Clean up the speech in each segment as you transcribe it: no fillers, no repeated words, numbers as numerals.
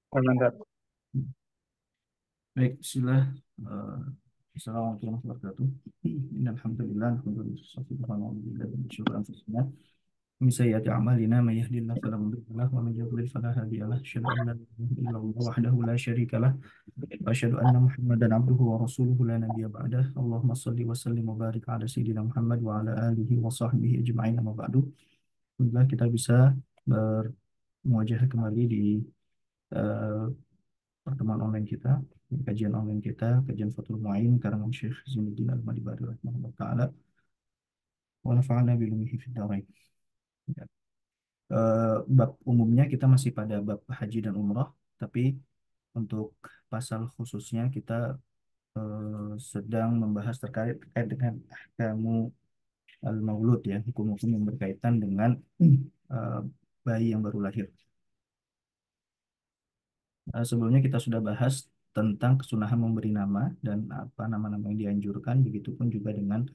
Menganggap. Baik, bismillah. Eh, Assalamualaikum warahmatullahi wabarakatuh. Innalhamdulillah, alhamdulillah, min syururi anfusina, min sayyiati a'malina, may yahdihillahu fala mudilla lahu wa may yudlil fala hadiya lahu. Asyhadu an la ilaha illallah wahdahu la syarika lah, wa asyhadu anna Muhammadan abduhu wa rasuluhu la nabiyya ba'dah. Allahumma shalli wa sallim wa barik ala sayyidina Muhammad wa ala alihi wa sahbihi ajma'in, amma ba'du. Alhamdulillah kita bisa bermuajah kembali di eh, pertemuan online kita, kajian online kita, kajian Fathul Mu'in karangan Syekh Zainuddin Al-Madibari rahimahullah taala wa nafa'ana bi ilmihi fid dharain. Ya. Bab umumnya kita masih pada bab haji dan umrah, tapi untuk pasal khususnya kita sedang membahas terkait dengan ahkamu al-maulud, ya, hukum-hukum yang berkaitan dengan eh, bayi yang baru lahir. Sebelumnya kita sudah bahas tentang kesunahan memberi nama dan apa nama-nama yang dianjurkan, begitupun juga dengan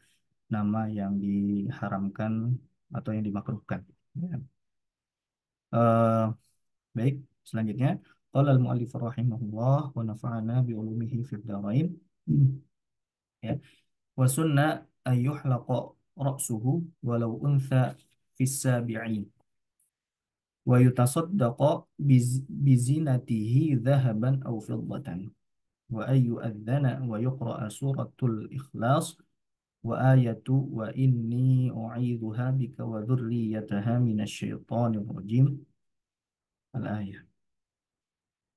nama yang diharamkan atau yang dimakruhkan. Ya. Eh, Baik, selanjutnya qala al-mu'allif rahimahullah wa nafa'ana bi ulumihi fid dharain. Ya. Wa sunna an yuhlaqa ra'suhu walau untha fis sabi'in wa yutasaddaqa bizinatihi dhahaban aw fiddatan wa ay yu'adhdhana wa yuqra'a suratul ikhlas wa ayatu wa inni u'idzuha bika wa dzurriyyataha minasyaitonir rajim al-ayah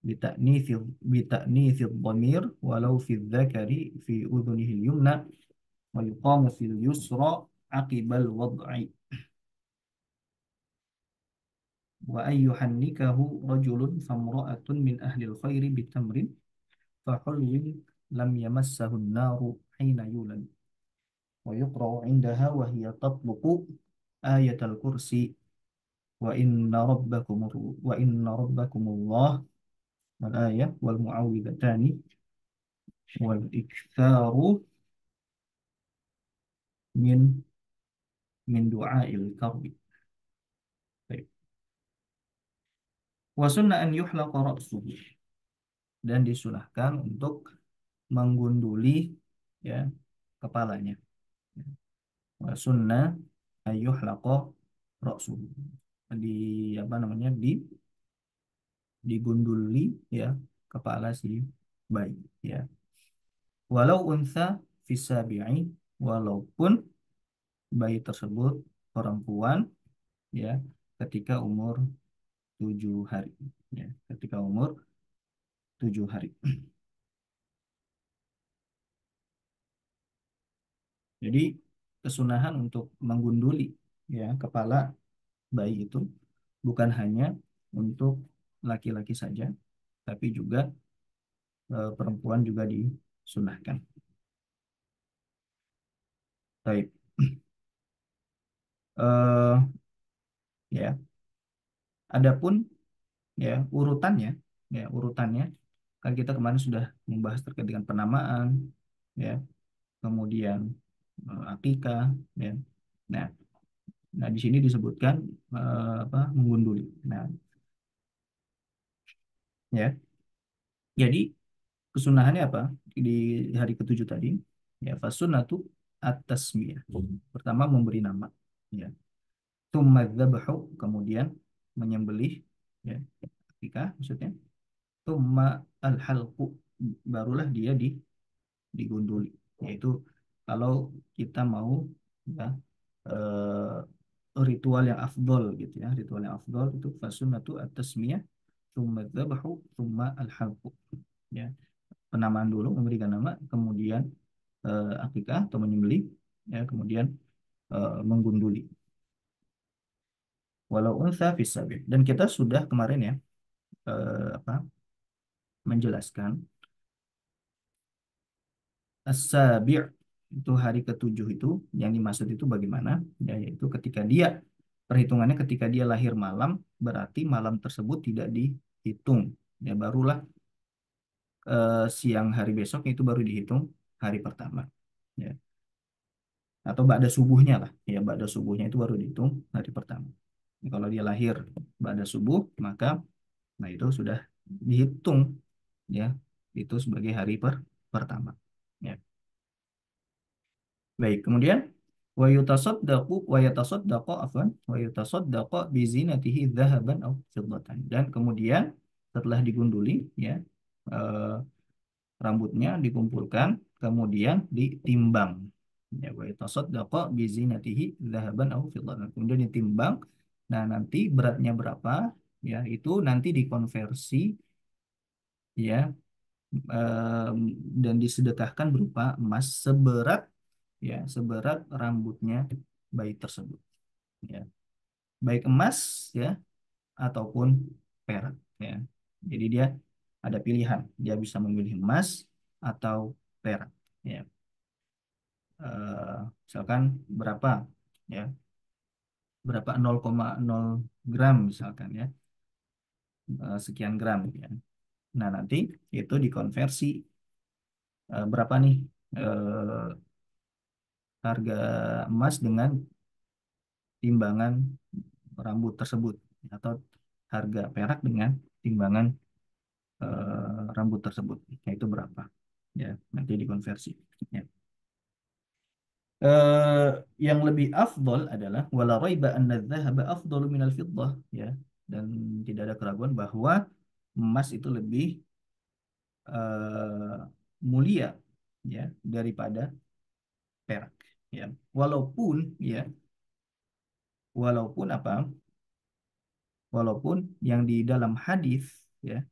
bita'nits bita'nits dhamir walau fi dzakari fi udhunihi al-yumna wa yuqamu fil yusra aqibal wad'i wa ayyuhannikahu rajulun famra'atun min ahli al-khairi bitamrin fahulwin lam yamassahu an-naru hina yulad wa yuqra'u 'indaha wa hiya tatluqu ayatal kursi wa inna rabbakum wa inna rabbakumullah wal ayah wal muawwidhatani wal iktharu min du'ail karbi. Baik. Wa sunnah an yuhlaqa ra'suhu, dan disunahkan untuk menggunduli, ya, kepalanya. Wa sunnah an yuhlaqa ra'suhu, di apa namanya, digunduli, ya, kepala si bayi, ya, walau unsa fisabi'i, walaupun bayi tersebut perempuan, ya, ketika umur 7 hari, ya, ketika umur 7 hari. Jadi kesunahan untuk menggunduli, ya, kepala bayi itu bukan hanya untuk laki-laki saja, tapi juga perempuan juga disunahkan. Baik. Eh, ya, adapun, ya, urutannya kan kita kemarin sudah membahas terkait dengan penamaan, ya, kemudian akikah, ya. Nah, di sini disebutkan apa, menggunduli. Nah, ya. Jadi kesunahannya apa di hari ketujuh tadi? Ya, fasunatu at-tasmiyah. Pertama memberi nama, ya. Tsumma dzabhu, kemudian menyembelih, ya, akikah maksudnya. Tsumma al-halqu, barulah dia digunduli. Yaitu kalau kita mau, ya, ritual yang afdol gitu, ya, ritual yang afdol itu fasunatu at-tasmiyah tsumma dzabhu tsumma al-halqu, ya, penamaan dulu, memberikan nama, kemudian akikah atau menyembelih, ya, kemudian menggunduli, walau unsa fis sabi'. Dan kita sudah kemarin, ya, apa, menjelaskan as-sabi' itu hari ketujuh itu yang dimaksud itu bagaimana, ya, yaitu ketika dia, perhitungannya ketika dia lahir malam, berarti malam tersebut tidak dihitung, ya, barulah siang hari besoknya itu baru dihitung hari pertama, ya, atau ba'da subuhnya lah, ya, ba'da subuhnya itu baru dihitung hari pertama. Kalau dia lahir ba'da subuh, maka nah itu sudah dihitung ya itu sebagai hari pertama. Ya. Baik, kemudian wa yutasaddaqu afwan wa yutasaddaqu bi zinatihi dzahaban aw fiddatan. Dan kemudian setelah digunduli ya eh, rambutnya dikumpulkan kemudian ditimbang. Ya, wa yutasaddaqu bi zinatihi dzahaban aw fiddatan. Kemudian ditimbang. Nah, nanti beratnya berapa? Ya, itu nanti dikonversi ya em, dan disedekahkan berupa emas seberat rambutnya bayi tersebut ya baik emas ya ataupun perak ya jadi dia ada pilihan dia bisa memilih emas atau perak ya misalkan berapa ya berapa 0,0 gram misalkan ya sekian gram ya nah nanti itu dikonversi berapa nih eh, harga emas dengan timbangan rambut tersebut atau harga perak dengan timbangan rambut tersebut. Nah, itu berapa? Ya, nanti dikonversi. Ya. Eh, yang lebih afdol adalah wala raiba anna dzahaba afdalu minal fiddah ya. Dan tidak ada keraguan bahwa emas itu lebih eh, mulia ya daripada perak ya. Walaupun ya, walaupun apa? Walaupun yang di dalam hadis ya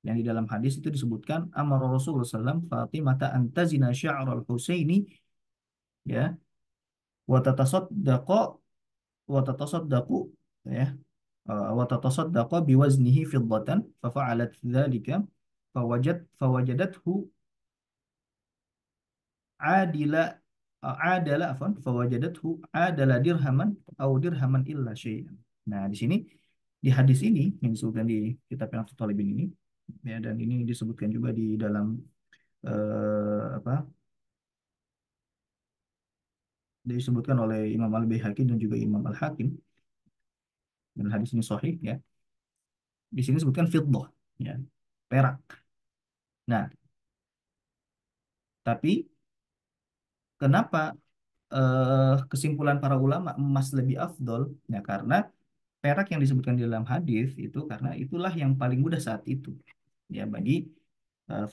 yang di dalam hadis itu disebutkan amar Rasulullah SAW Fatimah antazina sya'ral Husaini ya wa tatasaddaqa wa tatasaddaqu ya wa tatasaddaqa biwaznihi fiddatan fafa'alat dzalika fawajadathu adila adala afwan fawajadathu adala dirhaman au dirhaman illa syai'an. Nah, di sini di hadis ini yang disebutkan di kitab yang Talibin ini ya dan ini disebutkan juga di dalam apa disebutkan oleh Imam Al-Baihaqi dan juga Imam Al-Hakim dan hadis ini sahih ya di sini disebutkan fiddah ya perak nah tapi kenapa kesimpulan para ulama emas lebih afdol ya karena perak yang disebutkan di dalam hadis itu karena itulah yang paling mudah saat itu ya bagi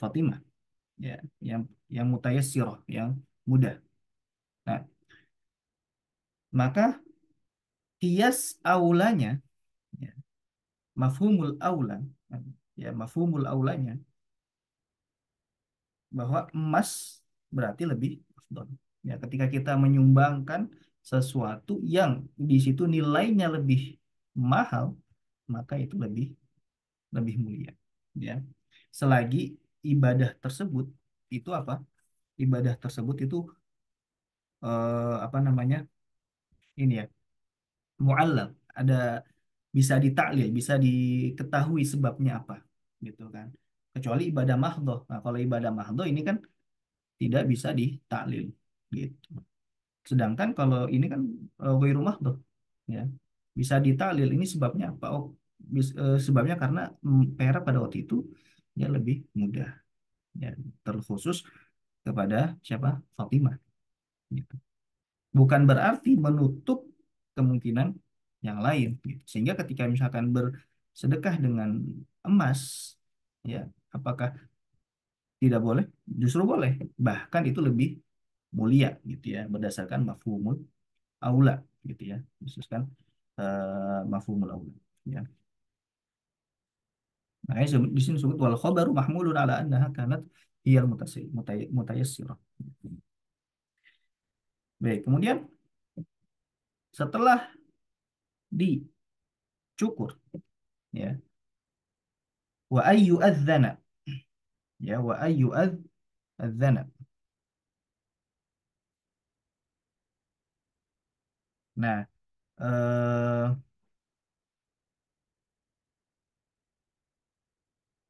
Fatimah ya yang mutayassirah yang mudah nah maka kias aulanya ya, mafhumul aula ya mafhumul aulanya bahwa emas berarti lebih afdol. Ya, ketika kita menyumbangkan sesuatu yang di situ nilainya lebih mahal, maka itu lebih lebih mulia. Ya, selagi ibadah tersebut itu apa? Ibadah tersebut itu apa namanya? Ini ya, mu'allal. Ada bisa ditaklil, bisa diketahui sebabnya apa, gitu kan? Kecuali ibadah mahdoh. Nah, kalau ibadah mahdoh ini kan tidak bisa ditaklil gitu. Sedangkan kalau ini kan ghairu mahdhuf ya. Bisa ditaklil ini sebabnya apa? Oh, sebabnya karena perak pada waktu itu ya lebih mudah ya terkhusus kepada siapa? Fatimah gitu. Bukan berarti menutup kemungkinan yang lain gitu. Sehingga ketika misalkan bersedekah dengan emas ya apakah tidak boleh? Justru boleh. Bahkan itu lebih mulia gitu ya berdasarkan mafhumul aula gitu ya khususkan mafhumul aula ya makanya di sini disebut wal khabaru mahmulun ala annaha kanat hiyal mutayassirah baik kemudian setelah dicukur ya wa ayyu adzana ya wa ayyu adzana nah eh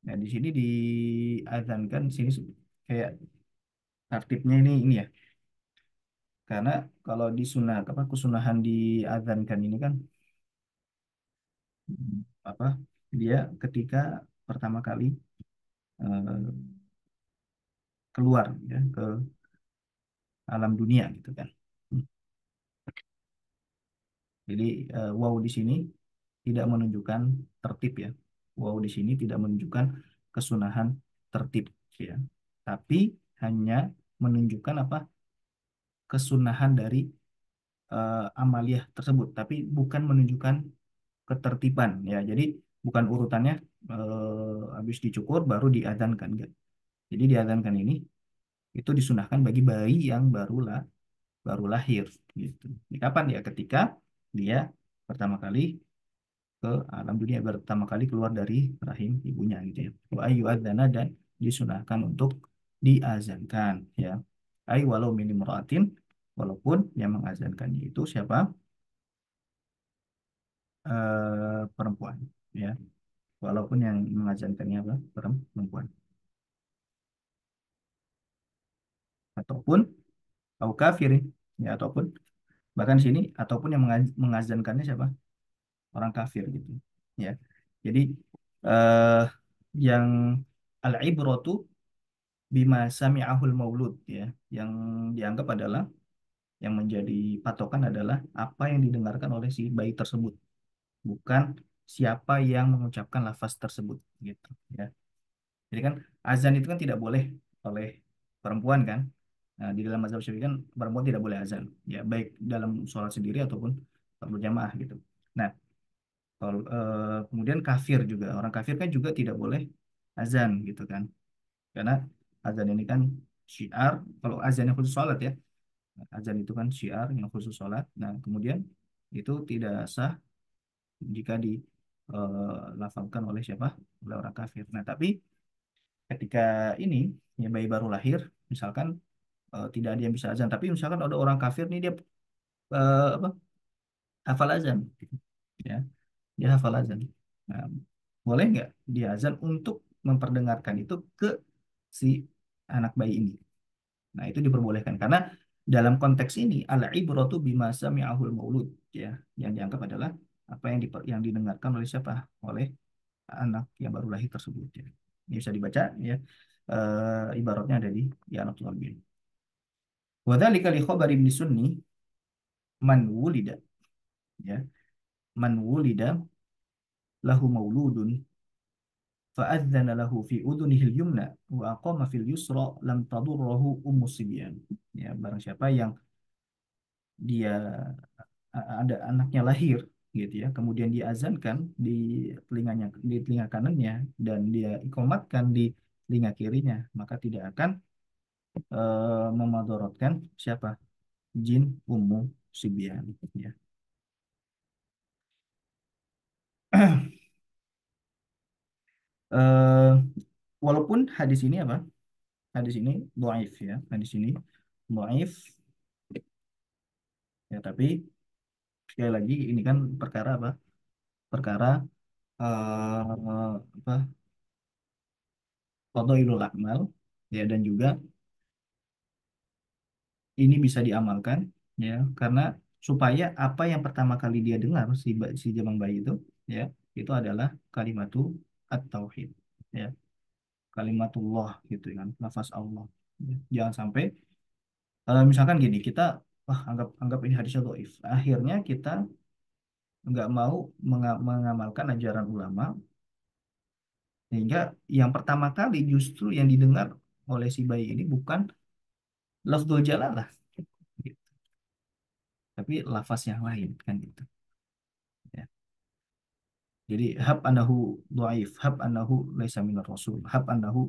nah di sini diadzankan sini kayak tertibnya ini ya karena kalau di sunnah apa kesunahan diadzankan ini kan apa dia ketika pertama kali eh, keluar ya ke alam dunia gitu kan. Jadi wow di sini tidak menunjukkan tertib ya. Wow di sini tidak menunjukkan kesunahan tertib ya. Tapi hanya menunjukkan apa? Kesunahan dari amaliyah tersebut, tapi bukan menunjukkan ketertiban ya. Jadi bukan urutannya habis dicukur baru diadzankan enggak. Jadi diadzankan ini itu disunahkan bagi bayi yang baru lahir gitu. Ini kapan ya? Ketika dia pertama kali ke alam dunia, pertama kali keluar dari rahim ibunya gitu ya. Wa ayu adzana, dan disunahkan untuk diazankan ya. Ai walau min imra'atin, walaupun yang mengazankannya itu siapa? Perempuan ya. Walaupun yang mengazankannya apa? Perempuan. Ataupun au kafirin ya, ataupun bahkan di sini ataupun yang mengazankannya siapa? Orang kafir gitu ya. Jadi eh yang al-ibratu bima sami'ahul maulud ya, yang dianggap adalah, yang menjadi patokan adalah apa yang didengarkan oleh si bayi tersebut, bukan siapa yang mengucapkan lafaz tersebut gitu ya. Jadi kan azan itu kan tidak boleh oleh perempuan kan. Nah, di dalam mazhab Syafi'i kan perempuan tidak boleh azan ya, baik dalam sholat sendiri ataupun berjamaah gitu. Nah, kalau kemudian kafir juga, orang kafir kan juga tidak boleh azan gitu kan. Karena azan ini kan syiar, kalau azan yang khusus sholat ya, azan itu kan syiar yang khusus sholat. Nah, kemudian itu tidak sah jika dilafalkan oleh siapa? Oleh orang kafir. Nah, tapi ketika ini ya bayi baru lahir, misalkan tidak ada yang bisa azan, tapi misalkan ada orang kafir nih dia apa? Hafal azan, ya, dia hafal azan. Nah, boleh nggak dia azan untuk memperdengarkan itu ke si anak bayi ini? Nah, itu diperbolehkan karena dalam konteks ini al ibratu bima sami'ahul maulud ya, yang dianggap adalah apa yang yang didengarkan oleh siapa? Oleh anak yang baru lahir tersebut ya. Ini bisa dibaca ya. Ibaratnya ada di Anatul Albin. Wa dzalika li khabar Ibnu Sunni man wulida ya. Man wulida lahu mauludun fa'adzana lahu fi udhunihil yumna wa aqama fil yusra lam tadurruhu ummu sibyan. Ya, barang siapa yang dia ada anaknya lahir gitu ya, kemudian diazankan di telinganya, di telinga kanannya, dan dia ikomatkan di telinga kirinya, maka tidak akan memadorotkan siapa? Jin ummu sibyan ya. Eh, Walaupun hadis ini apa? Hadis ini dhaif ya. Hadis ini dhaif ya, tapi sekali lagi ini kan perkara apa? Perkara apa? Fadhailul a'mal ya, dan juga ini bisa diamalkan ya, karena supaya apa yang pertama kali dia dengar si jamang bayi ya itu adalah kalimatu at-tauhid ya, kalimatullah gitu kan, lafaz Allah ya. Jangan sampai misalkan gini, kita wah anggap anggap ini hadisnya dhaif, akhirnya kita nggak mau mengamalkan ajaran ulama, sehingga yang pertama kali justru yang didengar oleh si bayi ini bukan lafzul jalalah gitu, tapi lafaz yang lain kan gitu ya. Jadi hab anahu dhaif, hab anahu laisa minar rasul, hab anahu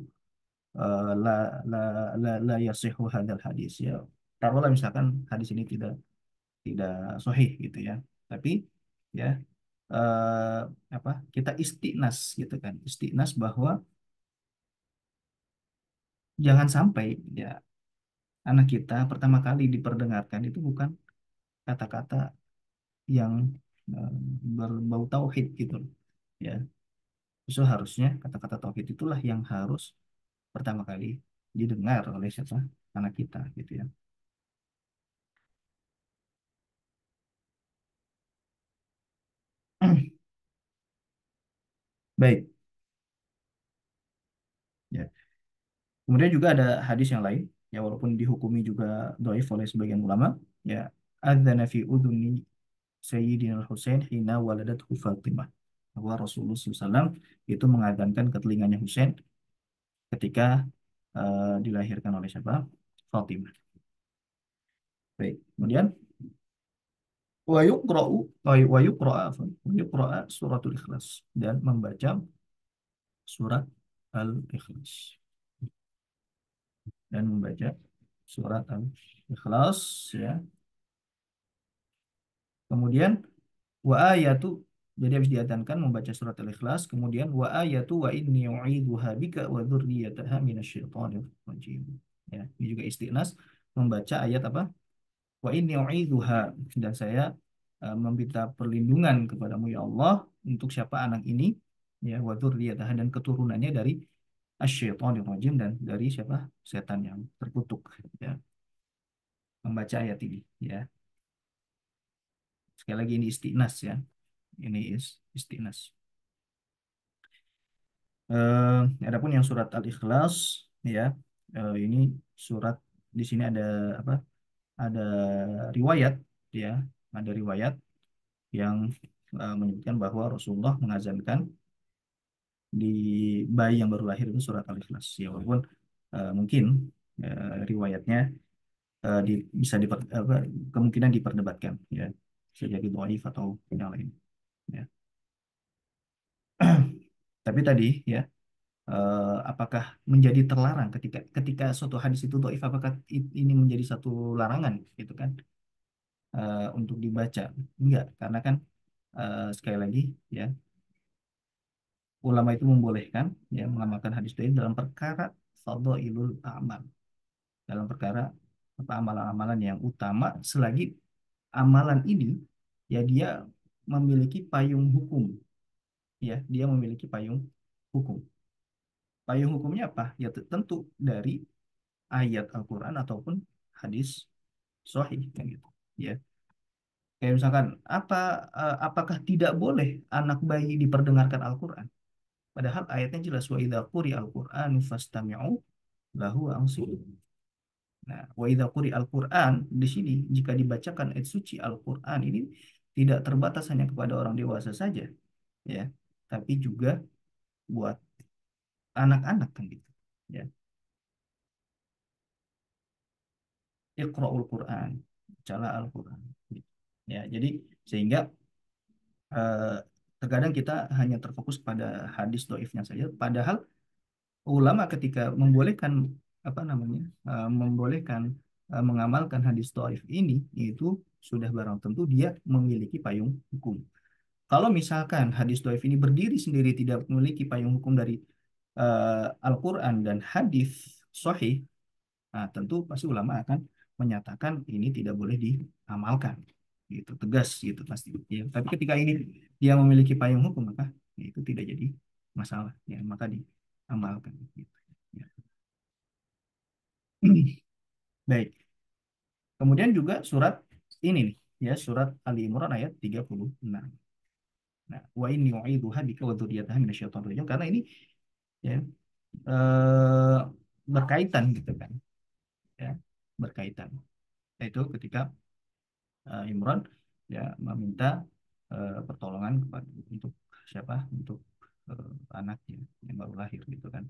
la la la yasihu hadzal hadis ya. Taruhlah misalkan hadis ini tidak sahih gitu ya. Tapi ya eh, apa? Kita istiqnas gitu kan. Istiqnas bahwa jangan sampai ya anak kita pertama kali diperdengarkan itu bukan kata-kata yang eh, berbau tauhid gitu loh. Ya. Justru harusnya kata-kata tauhid itulah yang harus pertama kali didengar oleh siapa? Anak kita gitu ya. Baik. Kemudian juga ada hadis yang lain, ya walaupun dihukumi juga dhaif oleh sebagian ulama, ya adzana fi udhuni Sayyidina Al-Husain hina waladathu Fatimah. Bahwa Rasulullah SAW itu mengadzankan ke telinganya Husain ketika dilahirkan oleh siapa? Fatimah. Baik. Kemudian wa yuqra'a suratul Ikhlas dan membaca surat Al-Ikhlas dan membaca surat Al-Ikhlas ya. Kemudian wa ayatu jadi habis diadzankan membaca surat Al-Ikhlas kemudian wa ayatu wa inni u'idzuha bika wa dzurriyyataha minasyaitonir rajim. Ya, ini juga istighnas membaca ayat apa? Wa inni u'idzuha dan saya meminta perlindungan kepadamu ya Allah untuk siapa anak ini ya wa dzurriyyataha dan keturunannya dari asyaitonir rajim dan dari siapa? Setan yang terkutuk ya. Membaca ayat ini ya. Sekali lagi ini istighnas ya. Ini istighnas. Adapun yang surat Al-Ikhlas ya, ini surat di sini ada apa? Ada riwayat ya, ada riwayat yang menyebutkan bahwa Rasulullah mengazankan di bayi yang baru lahir itu surat Al-Ikhlas. Ya walaupun mungkin riwayatnya bisa kemungkinan diperdebatkan ya, bisa jadi dhaif atau yang lain ya. Tapi tadi ya apakah menjadi terlarang ketika ketika suatu hadis itu dhaif apakah ini menjadi satu larangan gitu kan untuk dibaca enggak karena kan sekali lagi ya ulama itu membolehkan ya mengamalkan hadis dhaif dalam perkara fadhailul amal dalam perkara apa amalan-amalan yang utama selagi amalan ini ya dia memiliki payung hukum ya dia memiliki payung hukum payung hukumnya apa ya tentu dari ayat Al-Quran ataupun hadis sahih kan gitu ya kayak misalkan apakah tidak boleh anak bayi diperdengarkan Al-Quran padahal ayatnya jelas wa idza quri Al-Quran fastami'u lahu wa ansitu nah wa idza quri Al-Quran di sini jika dibacakan ayat suci Al-Quran ini tidak terbatas hanya kepada orang dewasa saja ya tapi juga buat anak-anak kan gitu ya Iqra'ul Quran bacalah Al-Quran ya jadi sehingga eh, terkadang kita hanya terfokus pada hadis doifnya saja, padahal ulama ketika membolehkan apa namanya membolehkan mengamalkan hadis doif ini itu sudah barang tentu dia memiliki payung hukum. Kalau misalkan hadis doif ini berdiri sendiri tidak memiliki payung hukum dari Al-Quran dan hadis sahih, nah, tentu pasti ulama akan menyatakan ini tidak boleh diamalkan. Gitu, tegas gitu pasti. Ya, tapi ketika ini dia memiliki payung hukum maka ya, itu tidak jadi masalah ya, maka diamalkan gitu. Ya. Baik. Kemudian juga surat ini nih ya surat Ali Imran ayat 36. Nah, wa inni u'idzuha bika wa dzurriyyataha minasyaitonir rajim karena ini ya eh, berkaitan gitu kan ya berkaitan yaitu ketika Imran ya meminta pertolongan kepada untuk siapa untuk anaknya yang baru lahir gitu kan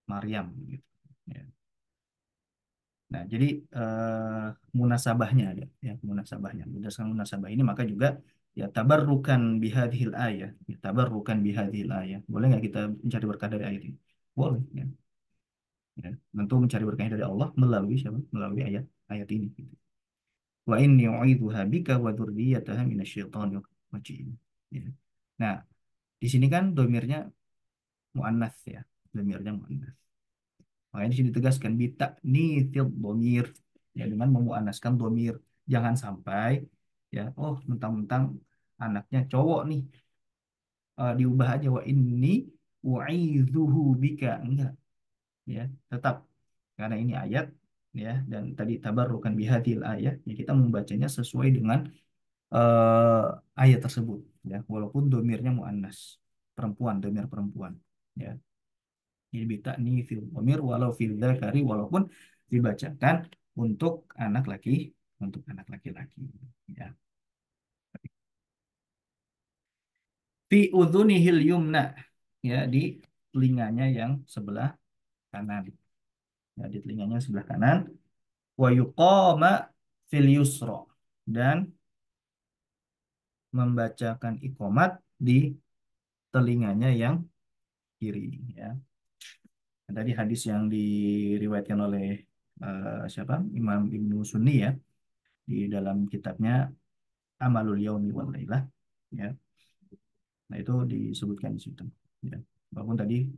Maryam gitu ya. Nah jadi munasabahnya ada ya munasabahnya berdasarkan munasabah ini maka juga ya tabarrukan bihadhil ayah ya, tabarrukan bihadhil ayah boleh nggak kita mencari berkah dari ayat ini boleh ya, ya. Tentu mencari berkahnya dari Allah melalui siapa melalui ayat ayat ini gitu. Wa inni u'idzuha bika wa dzurriyyataha minasyaitonir rajim. Ya. Nah, di sini kan domirnya muannats ya. Domirnya muannats. Makanya di sini ditegaskan bita nithil domir. Ya, dengan memuannaskan domir. Jangan sampai ya, oh mentang-mentang anaknya cowok nih, diubah aja wa inni u'idzuhu bika. Enggak, ya. Tetap karena ini ayat ya dan tadi tabarrukan bihadil ayat ya kita membacanya sesuai dengan ayat tersebut ya walaupun domirnya muannas perempuan domir perempuan ya Ini bita'ni fil dhamir walau fil dzakari, walaupun dibacakan untuk anak laki, untuk anak laki-laki. Ya. Fi udhunihil yumna, ya, di telinganya yang sebelah kanan. Ya, di telinganya sebelah kanan. Wa yuqama fil yusra, dan membacakan iqamat di telinganya yang kiri, ya. Tadi hadis yang diriwayatkan oleh siapa? Imam Ibnu Sunni, ya, di dalam kitabnya Amalul Yaumi wal Lailah, ya. Nah, itu disebutkan di situ, ya. Walaupun tadi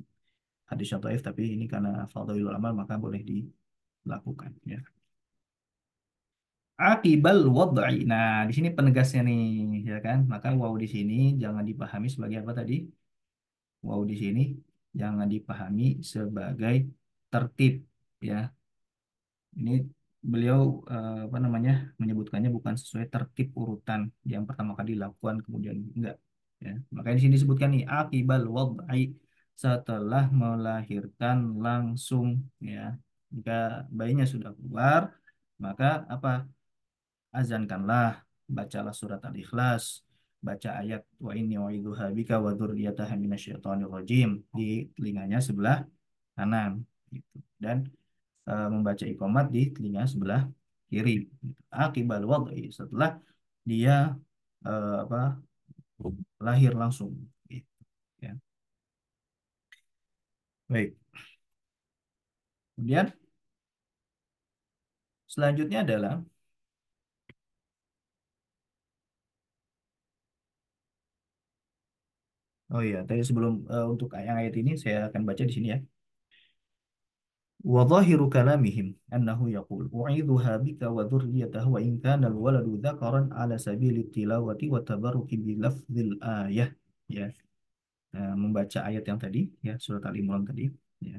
hadis yang dhaif, tapi ini karena fadhailul amal maka boleh dilakukan, ya. Aqibal wad'i. Nah, di sini penegasnya nih, ya kan? Maka waw di sini jangan dipahami sebagai apa tadi? Waw di sini jangan dipahami sebagai tertib, ya. Ini beliau apa namanya, menyebutkannya bukan sesuai tertib urutan yang pertama kali dilakukan kemudian enggak, ya. Makanya di sini disebutkan nih akibal wad'i, setelah melahirkan langsung, ya. Jika bayinya sudah keluar, maka apa, azankanlah, bacalah surat Al-Ikhlas, baca ayat wa inni u'idzuha bika wa dzurriyyataha minasyaitonir rajim di telinganya sebelah kanan, gitu. Dan membaca iqamat di telinga sebelah kiri. Akibal wad'i, setelah dia apa, lahir langsung. Gitu, ya. Baik. Kemudian selanjutnya adalah, oh iya, tadi sebelum untuk yang ayat ini saya akan baca di sini, ya. Wa dhahiru kalamihim annahu yaqul u'idzuha bika wa dzurriyyataha wa in kana al-waladu dzakaran ala sabili tilawati wa tabarruki bi lafdzil ayah, ya. Membaca ayat yang tadi, ya, surat Al-Imran tadi, ya.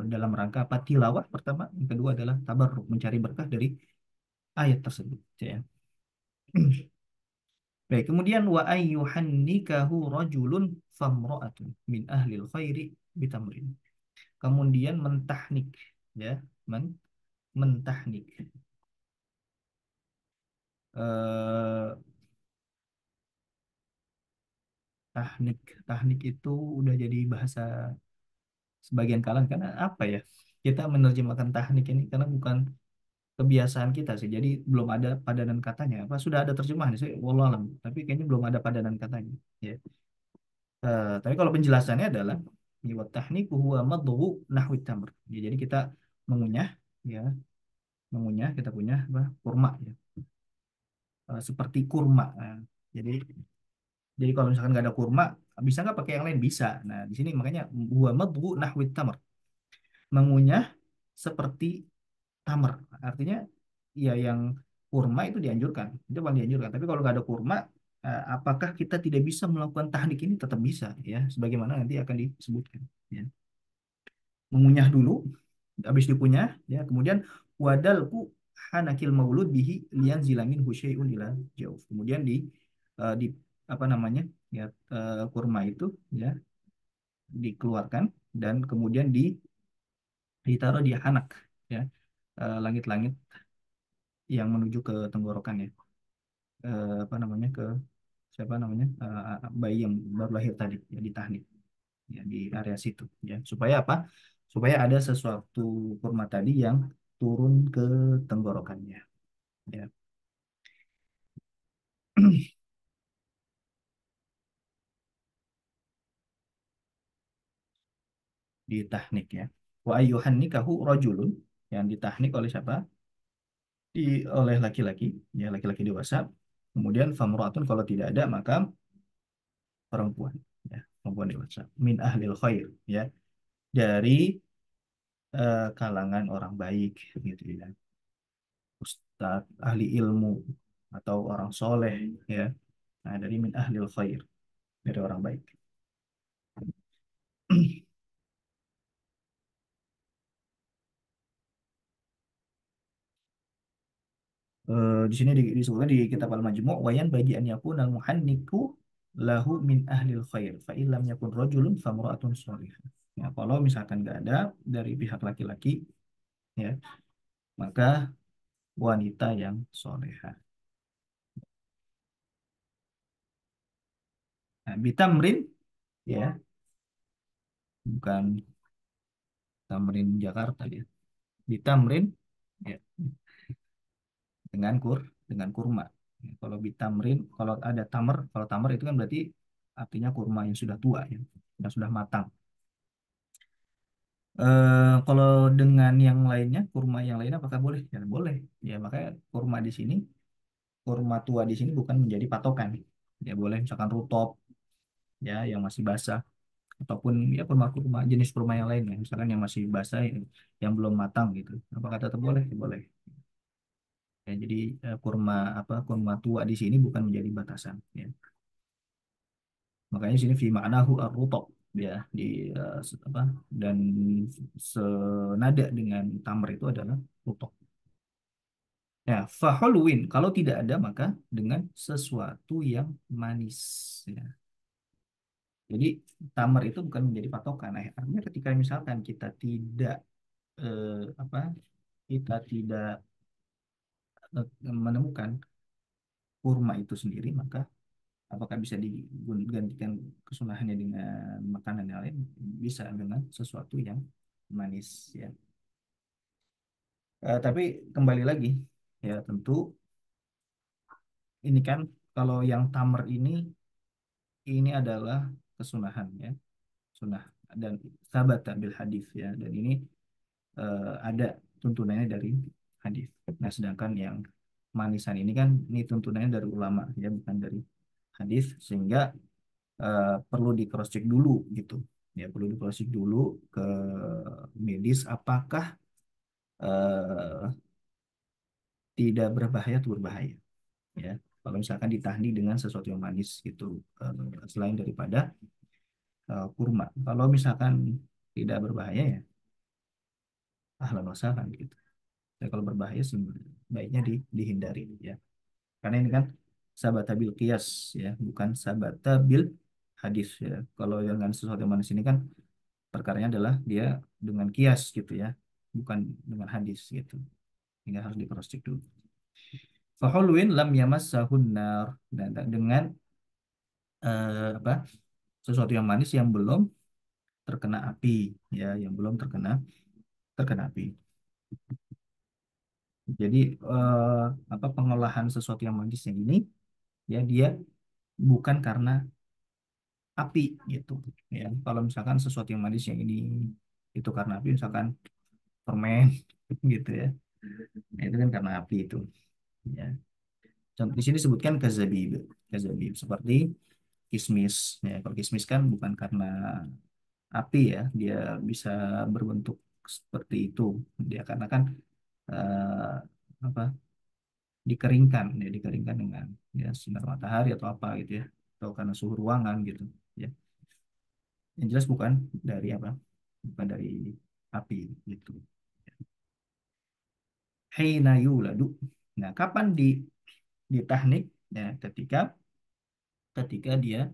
Dalam rangka apa, tilawah pertama, yang kedua adalah tabarruk, mencari berkah dari ayat tersebut, ya. Baik, kemudian wa ayyuhannikahu rajulun famra'atun min ahlil khairi bitamrin. Kemudian mentahnik, ya, men mentahnik. eh Tahnik, tahnik itu udah jadi bahasa sebagian kalangan, karena apa ya, kita menerjemahkan tahnik ini karena bukan kebiasaan kita sih, jadi belum ada padanan katanya. Apa sudah ada terjemahan sih, wallah alam, tapi kayaknya belum ada padanan katanya, ya. Tapi kalau penjelasannya adalah wa tahniku huwa madghu nahwi tamr, ya, jadi kita mengunyah, ya, mengunyah, kita punya apa, kurma, ya. Seperti kurma. Nah, jadi jadi kalau misalkan nggak ada kurma, bisa nggak pakai yang lain, bisa. Nah, di sini makanya huwa madghu nahwi tamr, mengunyah seperti tamar, artinya ya yang kurma itu dianjurkan, itu paling dianjurkan. Tapi kalau nggak ada kurma, apakah kita tidak bisa melakukan tahnik ini? Tetap bisa, ya, sebagaimana nanti akan disebutkan, ya. Mengunyah dulu, habis dikunyah, ya, kemudian wadalku hanakil maulud bihi lian zilamin husyai'un ila jauh, kemudian di apa namanya, ya, kurma itu, ya, dikeluarkan dan kemudian ditaruh di hanak, ya, langit-langit yang menuju ke tenggorokan, ya. Apa namanya, ke siapa namanya, bayi yang baru lahir tadi, ya, di tahnik, ya, di area situ, ya, supaya apa, supaya ada sesuatu kurma tadi yang turun ke tenggorokannya, ya. Di tahnik, ya. Wa ayyuhan nikahu rajulun, yang ditahnik oleh siapa, oleh laki-laki, ya, laki-laki dewasa. Kemudian famru'atun, kalau tidak ada maka perempuan, ya, perempuan dewasa, min ahlil khair, ya, dari kalangan orang baik, gitu, ya, ustadz, ahli ilmu, atau orang soleh, ya. Nah, dari min ahlil khair, dari orang baik. Di sini disebutkan di kitab Al-Majmu' wayan bagi an yakun al muhanniku lahu min ahlil khair fa illam yakun rajulun famra'atun sholihah. Ya, kalau misalkan nggak ada dari pihak laki-laki, ya, maka wanita yang solehah. Nah, bitamrin, ya, bukan tamrin Jakarta ya. Bitamrin, ya, dengan dengan kurma. Ya, kalau bitamrin, kalau ada tamar, kalau tamar itu kan berarti artinya kurma yang sudah tua ya, yang sudah matang. Kalau dengan yang lainnya, kurma yang lainnya apakah boleh? Ya boleh. Ya makanya kurma di sini, kurma tua di sini bukan menjadi patokan. Ya boleh misalkan rutop, ya yang masih basah, ataupun ya kurma-kurma jenis kurma yang lain ya, misalkan yang masih basah, yang belum matang gitu. Apakah tetap boleh? Ya, boleh. Ya, jadi kurma apa kurma tua di sini bukan menjadi batasan. Ya. Makanya di sini fi ma'nahu ar-rutab ya di apa dan senada dengan tamr itu adalah rutab. Ya, fahulwin kalau tidak ada maka dengan sesuatu yang manis. Ya. Jadi tamar itu bukan menjadi patokan. Nah, artinya ketika misalkan kita tidak apa kita tidak menemukan kurma itu sendiri, maka apakah bisa digantikan kesunahannya dengan makanan yang lain? Bisa dengan sesuatu yang manis ya. Tapi kembali lagi ya tentu ini kan kalau yang tamar ini adalah kesunahan ya, sunnah dan sahabat bil hadis ya dan ini ada tuntunannya dari hadis. Nah, sedangkan yang manisan ini kan ini tuntunannya dari ulama ya bukan dari hadis sehingga perlu di cross check dulu gitu. Ya, perlu di cross check dulu ke medis apakah eh, tidak berbahaya atau berbahaya ya. Kalau misalkan ditahni dengan sesuatu yang manis gitu selain daripada kurma. Kalau misalkan tidak berbahaya ya ahlan wa sahlan gitu. Ya, kalau berbahaya sih baiknya dihindari ya. Karena ini kan sabata bil qiyas ya, bukan sabata bil hadis ya. Kalau dengan sesuatu yang manis ini kan perkaranya adalah dia dengan kias gitu ya, bukan dengan hadis gitu. Hingga harus di cross check dulu. Fahulwin lam yamassahun nar dan dengan apa sesuatu yang manis yang belum terkena api ya, yang belum terkena terkena api. Jadi apa pengolahan sesuatu yang manis yang ini ya dia bukan karena api gitu ya. Kalau misalkan sesuatu yang manis yang ini itu karena api misalkan permen gitu ya. Nah, itu kan karena api itu ya. Contoh di sini sebutkan kazabib, kazabib seperti kismis ya. Kalau kismis kan bukan karena api ya, dia bisa berbentuk seperti itu. Dia karena kan apa dikeringkan ya, dikeringkan dengan ya sinar matahari atau apa gitu ya, atau karena suhu ruangan gitu ya. Yang jelas bukan dari apa? Bukan dari api gitu. Hina yuladu. Nah, kapan di teknik ya ketika ketika dia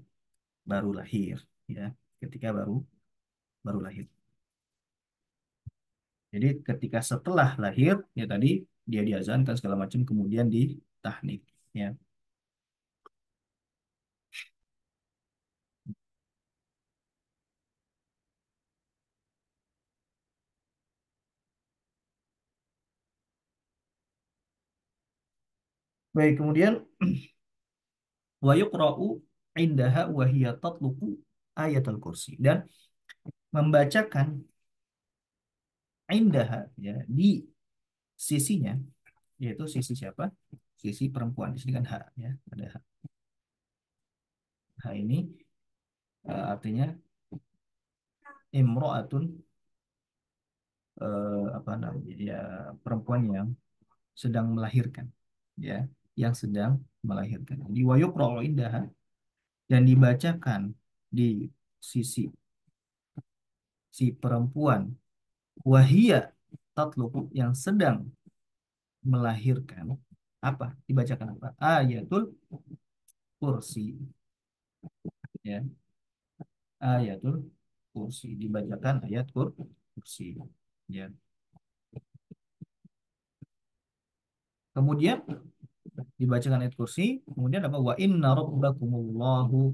baru lahir ya, ketika baru baru lahir. Jadi ketika setelah lahir ya tadi dia diazankan segala macam kemudian di tahnik ya. Baik, kemudian wa yuqra'u indaha wa hiya tatluqu ayatul kursi dan membacakan indaha ya di sisinya yaitu sisi siapa? Sisi perempuan. Di sini kan ha ya, ada ha. Ha ini artinya imro'atun apa namanya? Ya perempuan yang sedang melahirkan ya, yang sedang melahirkan. Di wa yuqra'u indaha dan dibacakan di sisi si perempuan wahia tatluqu yang sedang melahirkan apa dibacakan apa ayatul kursi Ya, ayatul kursi dibacakan ayat kursi. Ya. Kemudian dibacakan ayat kursi, kemudian apa? Wa inna rabbakumullahu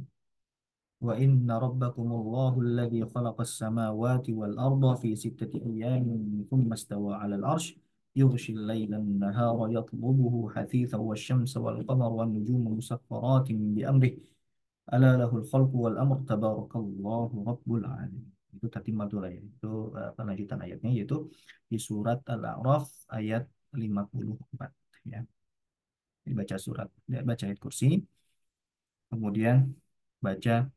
wa inna rabbakumullahu alladhi khalaqas samawati wal arda fi sittati ayyamin thumma istawa 'alal 'arsy yughshil laila an-nahara yatlubuhu hathithan wasyamsa wal qamara wan nujuma musakhkharatin bi amrihi ala lahul khalqu wal amr tabarakallahu rabbul alamin. Itu tatimmatul ayat. Itu lanjutan ayatnya yaitu di surat Al-A'raf ayat 54 ya. Dibaca surat, baca ayat kursi, kemudian baca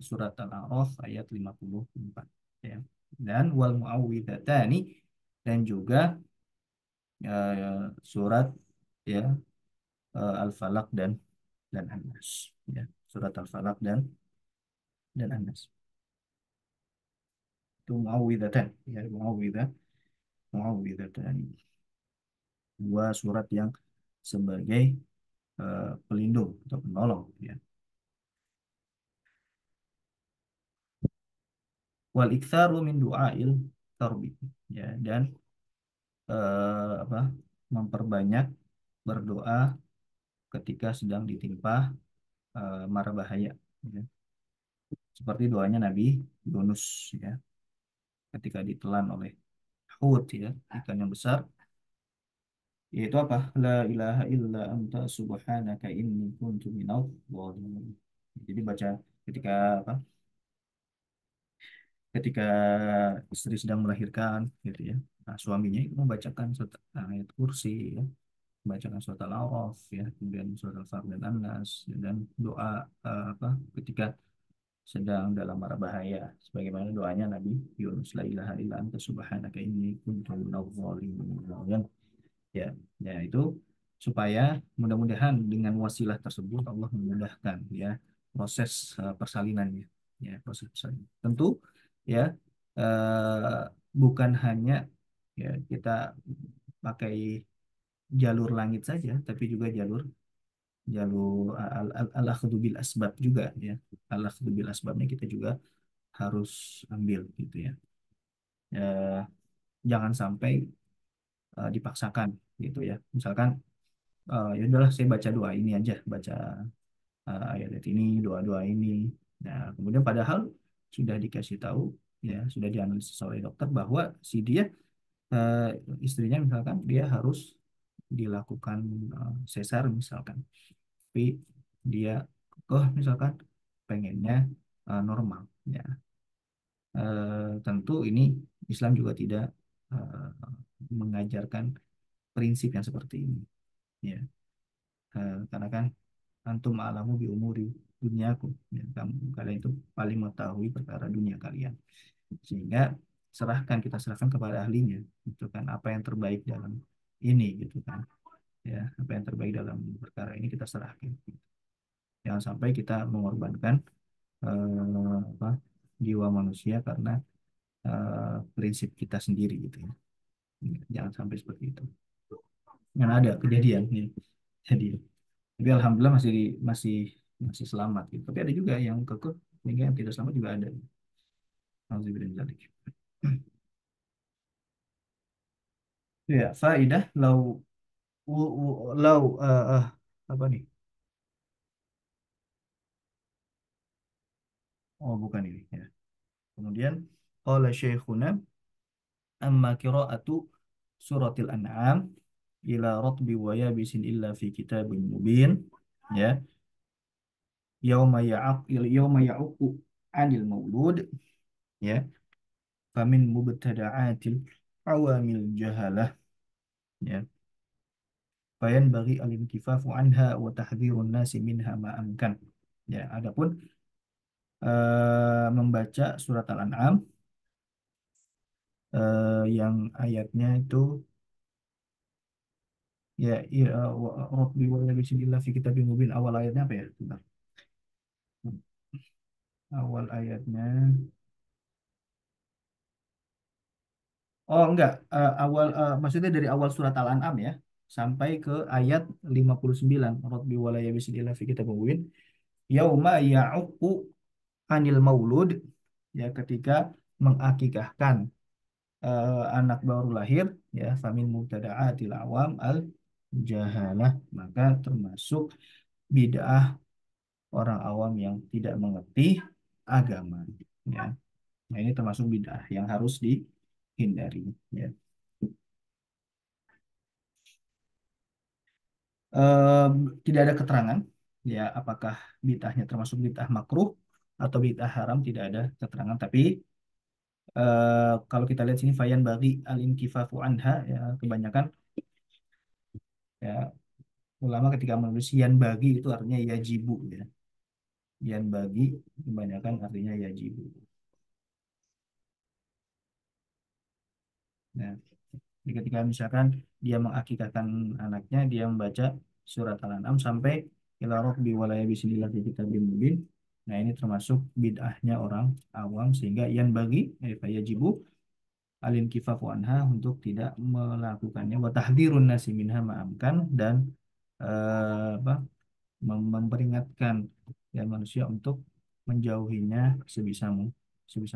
surat Al-A'raf ayat 54 ya. Dan wal muawwidhatani dan juga surat ya Al-Falaq dan An-Nas ya. Surat Al-Falaq dan An-Nas. Itu muawwidhatan ya, muawwidhatani. Dua surat yang sebagai pelindung atau penolong ya. Wal iktsaru min du'ail tarbi ya, dan apa memperbanyak berdoa ketika sedang ditimpa mara bahaya ya. Seperti doanya Nabi Yunus ya ketika ditelan oleh Hut ya, ikan yang besar, yaitu apa? La ilaha illa anta subhanaka inni kuntu minadh dhalimin. Jadi baca ketika apa? Ketika istri sedang melahirkan gitu ya. Nah, suaminya itu membacakan ayat kursi ya, membacakan surat Al-A'raf ya, kemudian surat Al-Falaq dan An-Nas ya, dan doa apa ketika sedang dalam mara bahaya sebagaimana doanya Nabi Yunus la ilaha illa anta subhanaka inni kuntu minadh dhalimin. Ya, ya itu supaya mudah-mudahan dengan wasilah tersebut Allah memudahkan ya proses persalinannya, ya proses persalinan. Tentu ya bukan hanya ya kita pakai jalur langit saja, tapi juga jalur jalur al-akhdhu bil asbab juga ya. Al-akhdhu bil asbabnya kita juga harus ambil gitu ya. Jangan sampai dipaksakan gitu ya. Misalkan ya udahlah saya baca doa ini aja, baca ayat ini, doa-doa ini. Nah, kemudian padahal sudah dikasih tahu, ya sudah dianalisis oleh dokter bahwa si dia eh, istrinya misalkan dia harus dilakukan sesar misalkan, tapi dia misalkan pengennya normal. Ya, tentu ini Islam juga tidak eh, mengajarkan prinsip yang seperti ini. Ya, karena kan antum alamu bi umuri duniaku ya, kalian itu paling mengetahui perkara dunia kalian sehingga kita serahkan kepada ahlinya gitu kan apa yang terbaik dalam ini gitu kan ya apa yang terbaik dalam perkara ini kita serahkan jangan sampai kita mengorbankan apa jiwa manusia karena prinsip kita sendiri gitu ya jangan sampai seperti itu yang ada kejadian nih jadi tapi alhamdulillah masih masih selamat gitu. Tapi ada juga yang kekeh sehingga yang tidak selamat juga ada. Alhamdulillah min dzalik. Ya, faidah lau apa nih? Oh, bukan ini ya. Kemudian qala syekhuna amma qira'atu suratil an'am ila ratbi wa yabisin illa fi kitabin mubin ya yauma ya'uqu anil maulud ya famin mubtada'atil awamil jahalah ya bayan bagi al-inkifafu anha wa tahdhirun nasi minha ma amkan. Ya, adapun membaca surat Al-An'am yang ayatnya itu ya rabbi wa la bismillah fi kitabim mubin awal ayatnya apa ya? Bentar. Awal ayatnya oh enggak maksudnya dari awal surat Al-An'am ya sampai ke ayat 59 rabbi wa la bismillah fi kitabim mubin yauma ya'uqu anil maulud, ya ketika mengakikahkan anak baru lahir, ya famin mubtada'atil awam al jahalah, maka termasuk bid'ah orang awam yang tidak mengerti agama, ya. Nah, ini termasuk bid'ah yang harus dihindari, ya. Em, Tidak ada keterangan, ya, apakah bid'ahnya termasuk bid'ah makruh atau bid'ah haram, tidak ada keterangan. Tapi kalau kita lihat sini fayan bagi al inkifafu anha, ya, kebanyakan, ya, ulama ketika menulis yan bagi itu artinya yajibu, ya. Yan bagi kebanyakan artinya yajibu. Nah, jadi ketika misalkan dia mengakikahkan anaknya, dia membaca surat Al-An'am sampai ila rabbi walaya bismillah di kitabil mubin. Nah, ini termasuk bid'ahnya orang awam, sehingga yan bagi yajibu alin kifafu anha, untuk tidak melakukannya, wa tahdhirun nasi minha ma'amkan, dan apa, memperingatkan, ya, manusia untuk menjauhinya sebisa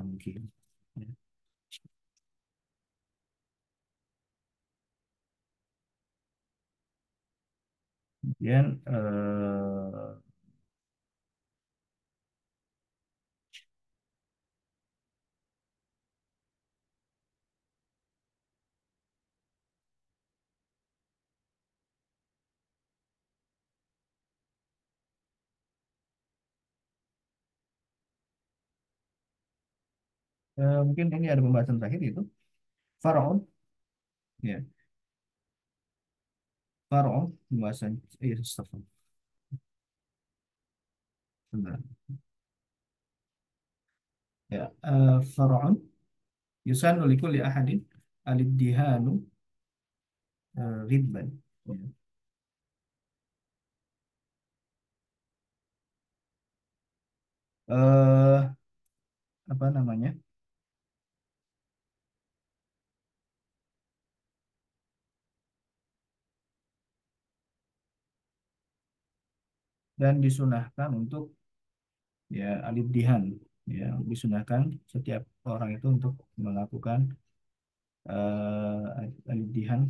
mungkin. Ya. Kemudian mungkin ini ada pembahasan terakhir, itu Faraon, ya. Faraon, pembahasan, astagfirullah, sebentar. Ya, Faraon yusanu likulli ahadin alidihanu ghibban, ya. eh Apa namanya, dan disunahkan untuk, ya, aliddihan, ya, disunahkan setiap orang itu untuk melakukan aliddihan.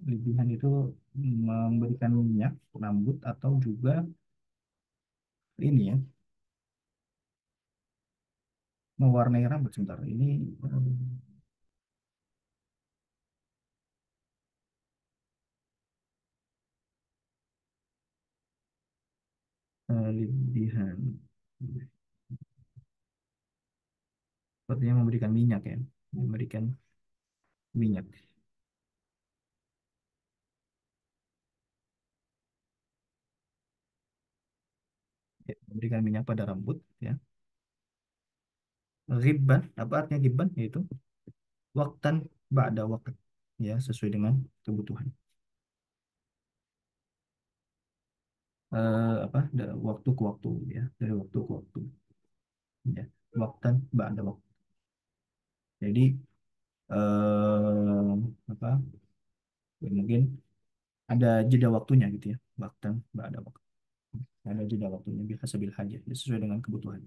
Aliddihan itu memberikan minyak rambut, atau juga ini, ya, mewarnai rambut. Sebentar, ini aliddihan sepertinya memberikan minyak, ya, memberikan minyak, ya, memberikan minyak pada rambut, ya. Ghibban, apa artinya ghibban? Yaitu waktan ba'da waqt, ya, sesuai dengan kebutuhan. Apa, waktu ke waktu, ya, dari waktu ke waktu, ya, waktan ba'da waqt. Jadi apa, ya, mungkin ada jeda waktunya, gitu, ya, waktan ba'da waqt, ada jeda waktunya bihasabil hajat, ya, sesuai dengan kebutuhan.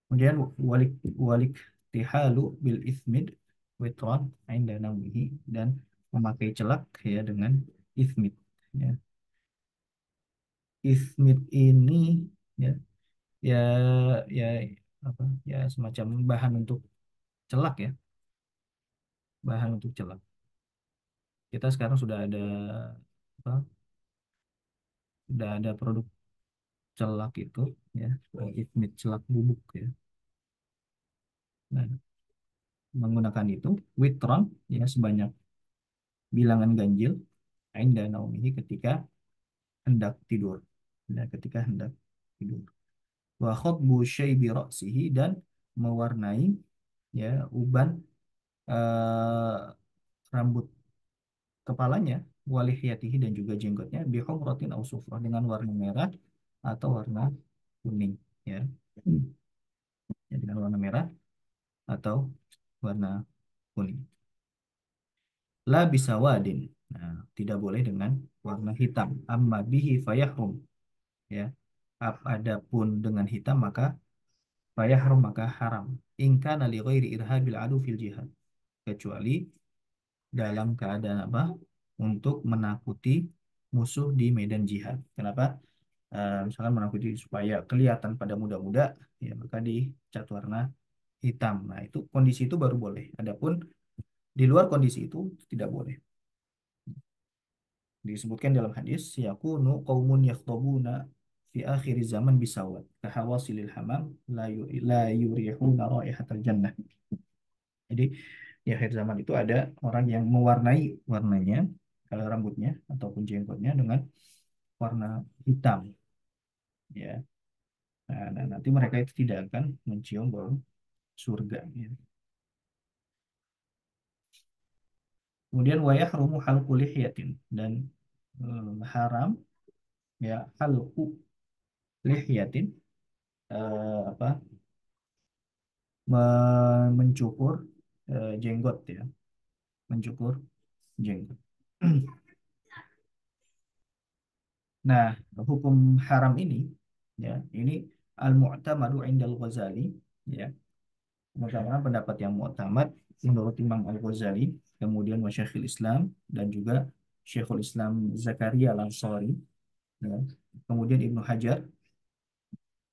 Kemudian walik walik tihalu bil ismid witron inda naumihi, dan memakai celak, ya, dengan ismid, ya. Ismid ini, ya, ya, ya, apa, ya, semacam bahan untuk celak, ya, bahan untuk celak. Kita sekarang sudah ada, apa, sudah ada produk celak itu, ya, ismid, celak bubuk, ya. Nah, menggunakan itu witron, ya, sebanyak bilangan ganjil inda naumihi, ketika hendak tidur, nah, ketika hendak tidur. Wa khutbu syaibi ra'sihi, dan mewarnai, ya, uban eh, rambut kepalanya, walihiyatihi, dan juga jenggotnya, bihumratin au sufrah, dengan warna merah atau warna kuning, ya. Ya, dengan warna merah atau warna kuning. La bisawadin, nah, tidak boleh dengan warna hitam. Amma bihi fayahrum, ya. Adapun dengan hitam maka fayahrum, maka haram. In kana li ghairi irhabil adu fil jihad. Kecuali dalam keadaan apa? Untuk menakuti musuh di medan jihad. Kenapa? Misalkan menakuti supaya kelihatan pada muda-muda, ya maka dicat warna hitam. Nah, itu kondisi itu baru boleh. Adapun di luar kondisi itu tidak boleh. Disebutkan dalam hadis, yakunu qaumun yakhtubuna fi akhir zaman bisawad kahawasilil hamam la yurihuna raihatal jannah. Jadi di akhir zaman itu ada orang yang mewarnai warnanya, rambutnya ataupun jenggotnya dengan warna hitam, ya. Nah, nanti mereka itu tidak akan mencium bau surga, ya. Kemudian wa yahrumu halqu lihyatin, dan haram, ya, halqu lihyatin, apa, mencukur jenggot, ya, mencukur jenggot. Nah, hukum haram ini, ya, ini al-mu'tamadu indal Ghazali, ya. Pertama, pendapat yang mu'tamad menurut Imam Al-Ghazali, kemudian wa Syekhul Islam, dan juga Syekhul Islam Zakaria Al-Ansari, ya. Kemudian Ibnu Hajar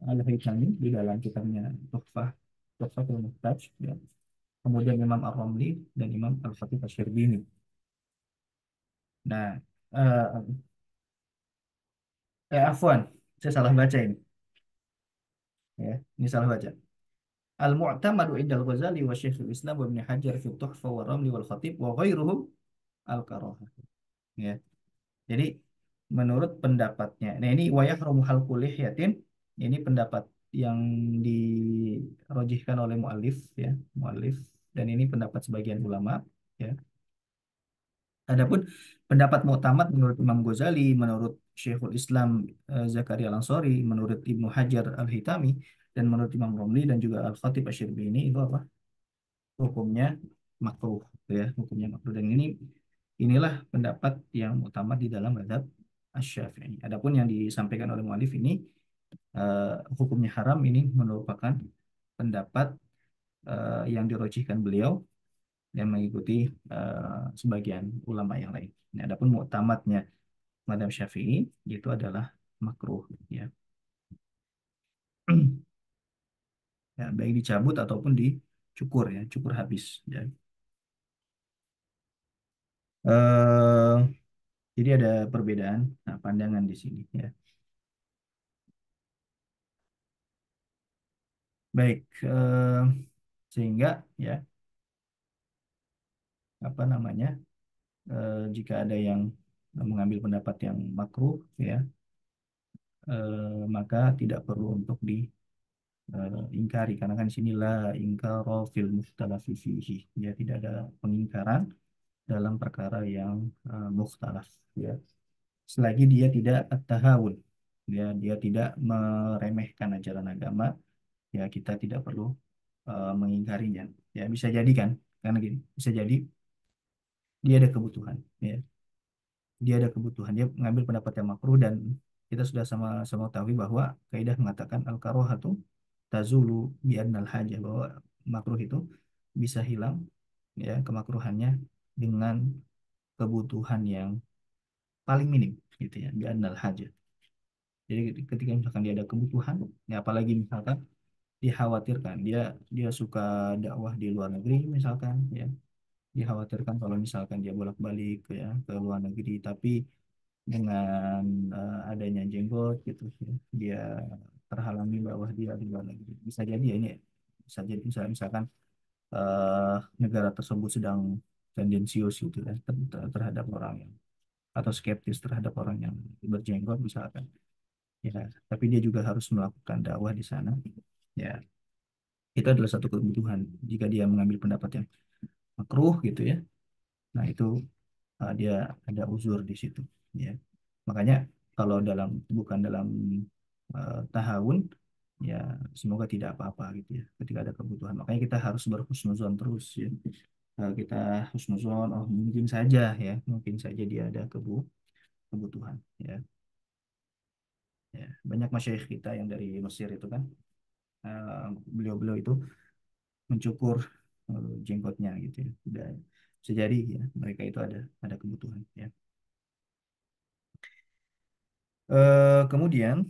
Al-Haytami di dalam kitabnya Tuhfatul Muhtaj, ya. Kemudian Imam Ar-Ramli dan Imam Al-Khatib Asy-Syirbini. Nah, afwan, saya salah baca ini, ya. Ini salah baca. Al-mu'tamadu indal Ghazali wa Syekhul Islam wa Ibnu Hajar fi Tuhfa wa Ramli wal Khatib wa ghairuhum al-karahah. Ya. Jadi menurut pendapatnya, nah ini wa yahrumu halqu lihyatin, ini pendapat yang dirojihkan oleh muallif, ya, muallif, dan ini pendapat sebagian ulama, ya. Adapun pendapat muktamad menurut Imam Ghazali, menurut Syekhul Islam Zakaria Al-Ansari, menurut Ibnu Hajar Al-Hitami, dan menurut Imam Romli dan juga Al-Khatib Asy-Syirbini, itu apa? Hukumnya makruh, ya, hukumnya makruh. Dan inilah pendapat yang utama di dalam mazhab Asy-Syafi'i. Adapun yang disampaikan oleh muallif ini, hukumnya haram, ini merupakan pendapat yang dirojihkan beliau yang mengikuti sebagian ulama yang lain. Nah, adapun muktamadnya mazhab Syafi'i itu adalah makruh, ya. Ya, baik dicabut ataupun dicukur, ya, cukur habis, ya. Eh, jadi ada perbedaan, nah, pandangan di sini, ya. Baik, sehingga, ya, apa namanya, jika ada yang mengambil pendapat yang makruh, ya, maka tidak perlu untuk diingkari, karena kan di sini la ingkaro fil mukhtalafi fihi, ya, tidak ada pengingkaran dalam perkara yang mukhtalaf, ya, selagi dia tidak at-tahawun, ya, dia tidak meremehkan ajaran agama, ya, kita tidak perlu mengingkarinya, ya. Bisa jadi kan, karena gini, bisa jadi dia ada kebutuhan, ya, dia ada kebutuhan, dia mengambil pendapat yang makruh, dan kita sudah sama-sama tahu bahwa kaidah mengatakan al karohatu tazulu bi annal hajah, bahwa makruh itu bisa hilang, ya, kemakruhannya dengan kebutuhan yang paling minim, gitu, ya, bi annal hajah. Jadi ketika misalkan dia ada kebutuhan, ya, apalagi misalkan dikhawatirkan dia dia suka dakwah di luar negeri misalkan, ya, dikhawatirkan kalau misalkan dia bolak-balik, ya, ke luar negeri, tapi dengan adanya jenggot, gitu, ya, dia terhalangi bahwa dia di luar negeri. Bisa jadi, ya, ini bisa jadi misalkan eh, negara tersebut sedang tendensius, gitu, ya, terhadap orang yang, atau skeptis terhadap orang yang berjenggot misalkan, ya, tapi dia juga harus melakukan dakwah di sana, ya, itu adalah satu kebutuhan. Jika dia mengambil pendapat yang makruh, gitu, ya, nah itu dia ada uzur di situ, ya. Makanya kalau bukan dalam tahawun, ya, semoga tidak apa-apa, gitu, ya, ketika ada kebutuhan. Makanya kita harus berhusnuzon terus, ya. Kita husnuzon, oh, mungkin saja, ya, mungkin saja dia ada kebutuhan. Ya, ya. Banyak masyayikh kita yang dari Mesir itu kan, eh, beliau-beliau itu mencukur jenggotnya gitu ya. Dan bisa jadi ya mereka itu ada kebutuhan. Ya. Kemudian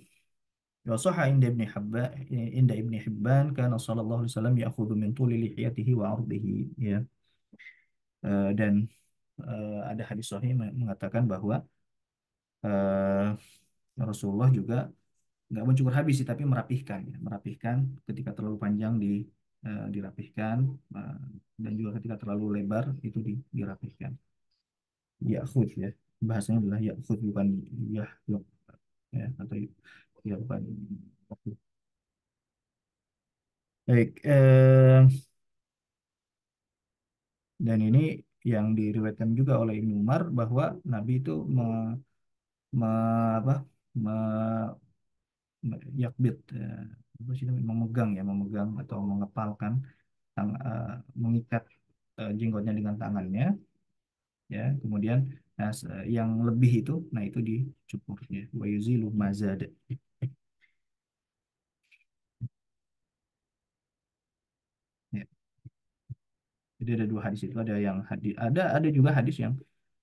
وصح عند ابن حبان عند ابن حبان كان صلى الله عليه وسلم يأخذ من طول لحيته وعرضه ya. Dan ada hadis sahih mengatakan bahwa Rasulullah juga nggak mencukur habis sih tapi merapihkan ya. Merapihkan ketika terlalu panjang dirapihkan, eh, dan juga ketika terlalu lebar itu dirapihkan. Ya'khudz ya, bahasanya adalah ya'khudz bukan yahluk ya, atau ya bukan. Baik, dan ini yang diriwayatkan juga oleh Ibnu Umar bahwa Nabi itu me, apa, me, yakbit, apa sih namanya, memegang ya, memegang atau mengepalkan, mengikat jenggotnya dengan tangannya ya. Kemudian yang lebih itu, nah itu dicukur ya. Wa yuzilu mazad. Ya. Jadi ada dua hadis itu, ada yang hadis, ada juga hadis yang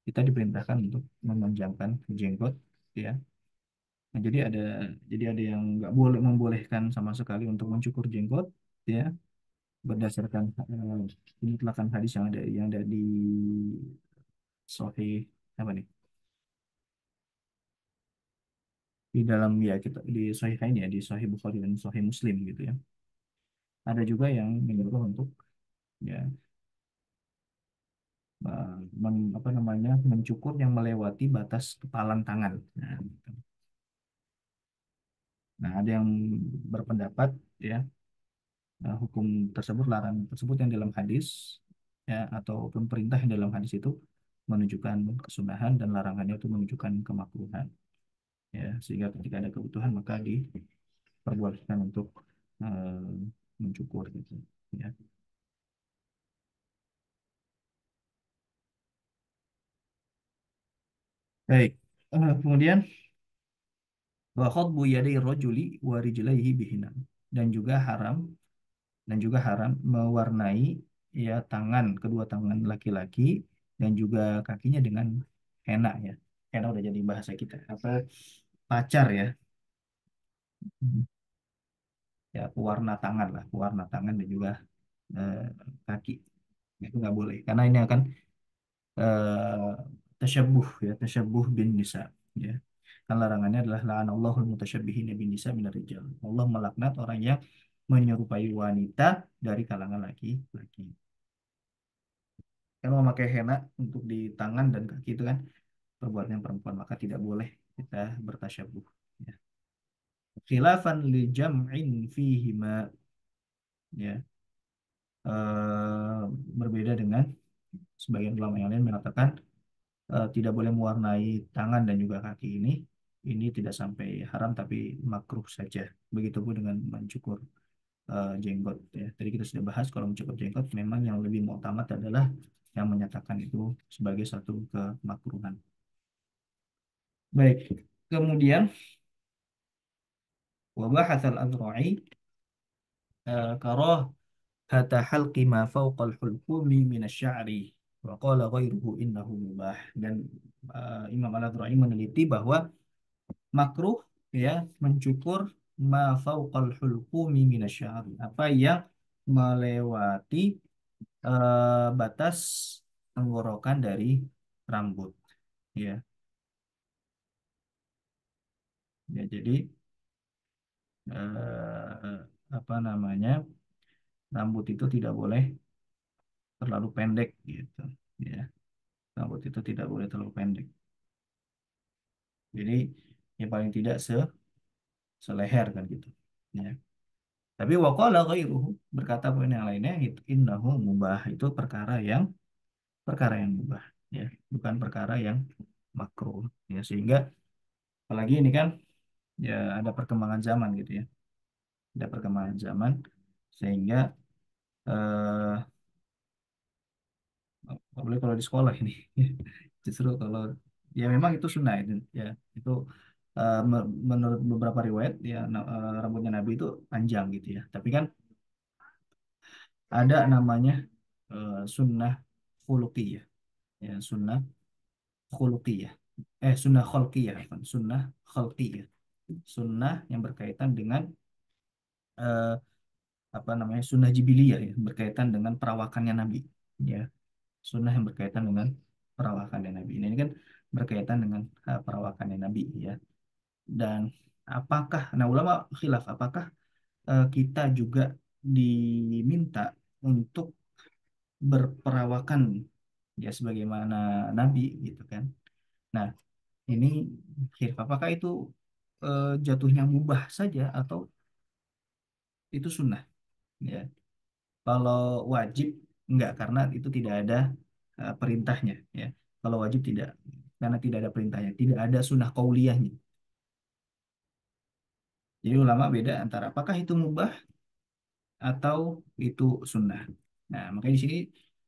kita diperintahkan untuk memanjangkan jenggot ya. Nah, jadi ada yang nggak boleh, membolehkan sama sekali untuk mencukur jenggot ya, berdasarkan mutlakkan hadis yang ada di Sahih, apa nih, di dalam ya, kita di Sahihain ya, di Sahih Bukhari dan Sahih Muslim gitu ya. Ada juga yang menyuruh untuk ya, apa namanya, mencukur yang melewati batas kepalan tangan. Nah, gitu. Nah, ada yang berpendapat ya, hukum tersebut, larangan tersebut yang dalam hadis ya, ataupun perintah yang dalam hadis itu menunjukkan kesunahan, dan larangannya itu menunjukkan kemakruhan ya, sehingga ketika ada kebutuhan maka diperbolehkan untuk eh, mencukur gitu ya. Baik. Kemudian wa khadbu yaday rajuli wa rijlaihi bihina, dan juga haram, mewarnai ya tangan, kedua tangan laki-laki dan juga kakinya dengan henna ya. Henna udah jadi bahasa kita apa, pacar ya. Ya pewarna tangan lah, pewarna tangan dan juga eh, kaki. Itu nggak boleh karena ini akan eh, tasyabuh ya, tasyabuh bin nisa ya. Kan larangannya adalah la'anallahul mutasyabbihin bin nisa minar rijal. Allah melaknat orang yang menyerupai wanita dari kalangan laki-laki. Kan memakai henna untuk di tangan dan kaki itu kan perbuatan perempuan, maka tidak boleh kita bertasyabuh ya. Khilafan li jam'in fihima ya. Berbeda dengan sebagian ulama yang lain mengatakan tidak boleh mewarnai tangan dan juga kaki ini tidak sampai haram tapi makruh saja. Begitupun dengan mencukur jenggot ya. Tadi kita sudah bahas kalau mencukur jenggot memang yang lebih muktamad adalah yang menyatakan itu sebagai satu kemakruhan. Baik. Kemudian wabah al-adra'i karah hata halqi ma fawqal hulqumi minasy'ari wa qala ghairuhu innahu mubah. Dan Imam Al-Adhra'i meneliti bahwa makruh ya mencukur ma fawqal hulqumi minasy'ari, apa yang melewati batas tenggorokan dari rambut ya. Ya jadi apa namanya, rambut itu tidak boleh terlalu pendek gitu ya. Rambut itu tidak boleh terlalu pendek. Jadi yang paling tidak seleher kan gitu. Ya. Tapi waqala ghairuhu, berkata poin yang lainnya, itu innahu mubah, itu perkara yang mubah ya, bukan perkara yang makruh ya. Sehingga apalagi ini kan ya ada perkembangan zaman gitu ya. Ada perkembangan zaman sehingga eh apalagi kalau di sekolah ini justru kalau ya memang itu sunnah itu ya itu menurut beberapa riwayat ya rambutnya Nabi itu panjang gitu ya. Tapi kan ada namanya sunnah khuluqiyah ya sunnah khuluqiyah sunnah kholqiyah bukan sunnah kholqiyah sunnah yang berkaitan dengan eh, apa namanya sunnah jibiliyah ya berkaitan dengan perawakannya Nabi ya sunnah yang berkaitan dengan perawakannya Nabi ini kan berkaitan dengan perawakannya Nabi ya dan apakah nah ulama khilaf apakah kita juga diminta untuk berperawakan ya sebagaimana Nabi gitu kan. Nah, ini khilaf apakah itu jatuhnya mubah saja atau itu sunnah ya. Kalau wajib enggak karena itu tidak ada perintahnya ya. Kalau wajib tidak karena tidak ada perintahnya, tidak ada sunnah qauliyahnya. Jadi ulama beda antara apakah itu mubah atau itu sunnah. Nah, makanya di sini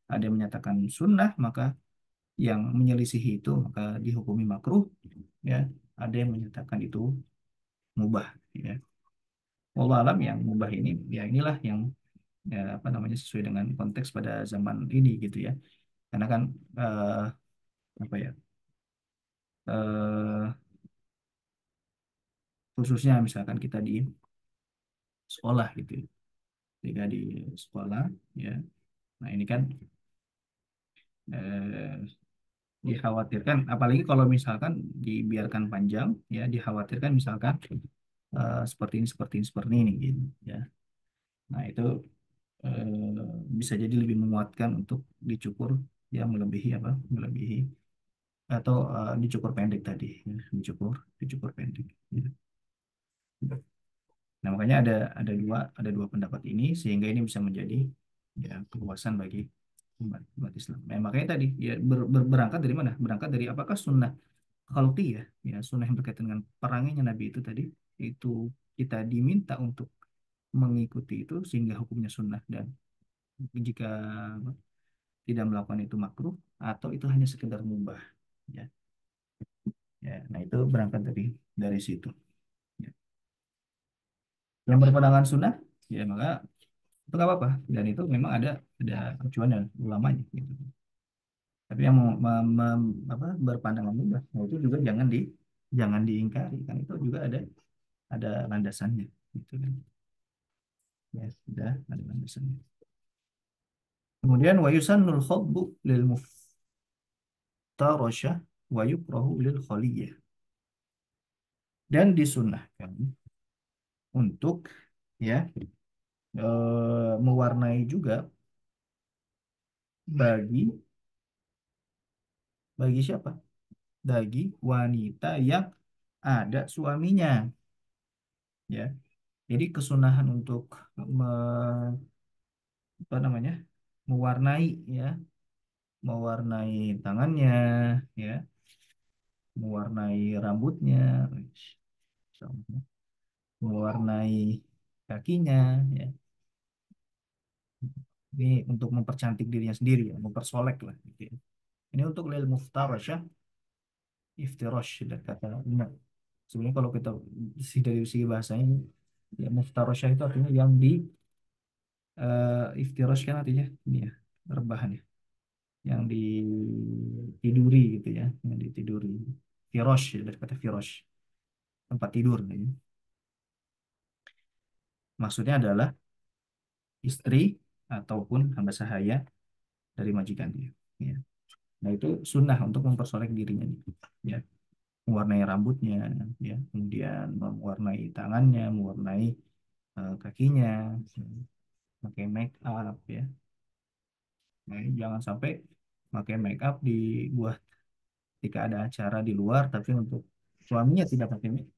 ada yang menyatakan sunnah, maka yang menyelisihi itu maka dihukumi makruh, ya. Ada yang menyatakan itu mubah, ya. Wallahu alam yang mubah ini, ya inilah yang ya, apa namanya sesuai dengan konteks pada zaman ini gitu ya. Karena kan apa ya, eh, khususnya misalkan kita di sekolah gitu, ya. Ketika di sekolah, ya. Nah ini kan eh, dikhawatirkan apalagi kalau misalkan dibiarkan panjang ya dikhawatirkan misalkan seperti ini gitu ya nah itu bisa jadi lebih menguatkan untuk dicukur ya melebihi apa melebihi atau dicukur pendek tadi ya. dicukur pendek ya. Nah makanya ada dua pendapat ini sehingga ini bisa menjadi ya kepuasan bagi umat Islam. Nah, makanya tadi ya berangkat dari mana? Berangkat dari apakah sunnah khalqiyah ya sunnah yang berkaitan dengan peranginya Nabi itu tadi itu kita diminta untuk mengikuti itu sehingga hukumnya sunnah dan jika tidak melakukan itu makruh atau itu hanya sekedar mubah ya ya nah itu berangkat dari situ ya. Yang berpandangan sunnah ya maka itu nggak apa-apa dan itu memang ada acuan dan ulamanya gitu tapi yang apa berpandangan mubah nah itu juga jangan diingkari kan itu juga ada landasannya gitu kan ya sudah ada landasannya kemudian wa yusannul khutbu lil muftarashah wa yukrahu lil khaliyah dan disunahkan untuk ya mewarnai juga bagi bagi siapa bagi wanita yang ada suaminya ya jadi kesunahan untuk me, apa namanya mewarnai ya mewarnai tangannya ya mewarnai rambutnya mewarnai kakinya ya ini untuk mempercantik dirinya sendiri ya mempersolek lah gitu ya. Ini untuk lil muftarasyah iftirash dan kata Umar sebenarnya kalau kita dari segi bahasanya ya muftarasyah itu artinya yang di iftirash kan artinya ini ya rebahan ya yang ditiduri gitu ya yang ditiduri firash ya, dari kata firash tempat tidur gitu. Maksudnya adalah istri ataupun hamba sahaya dari majikannya. Ya. Nah itu sunnah untuk mempersolek dirinya, ya, mewarnai rambutnya, ya, kemudian mewarnai tangannya, mewarnai kakinya, ya, pakai make up, ya. Nah, jangan sampai pakai make up dibuat ketika ada acara di luar, tapi untuk suaminya tidak pakai make up.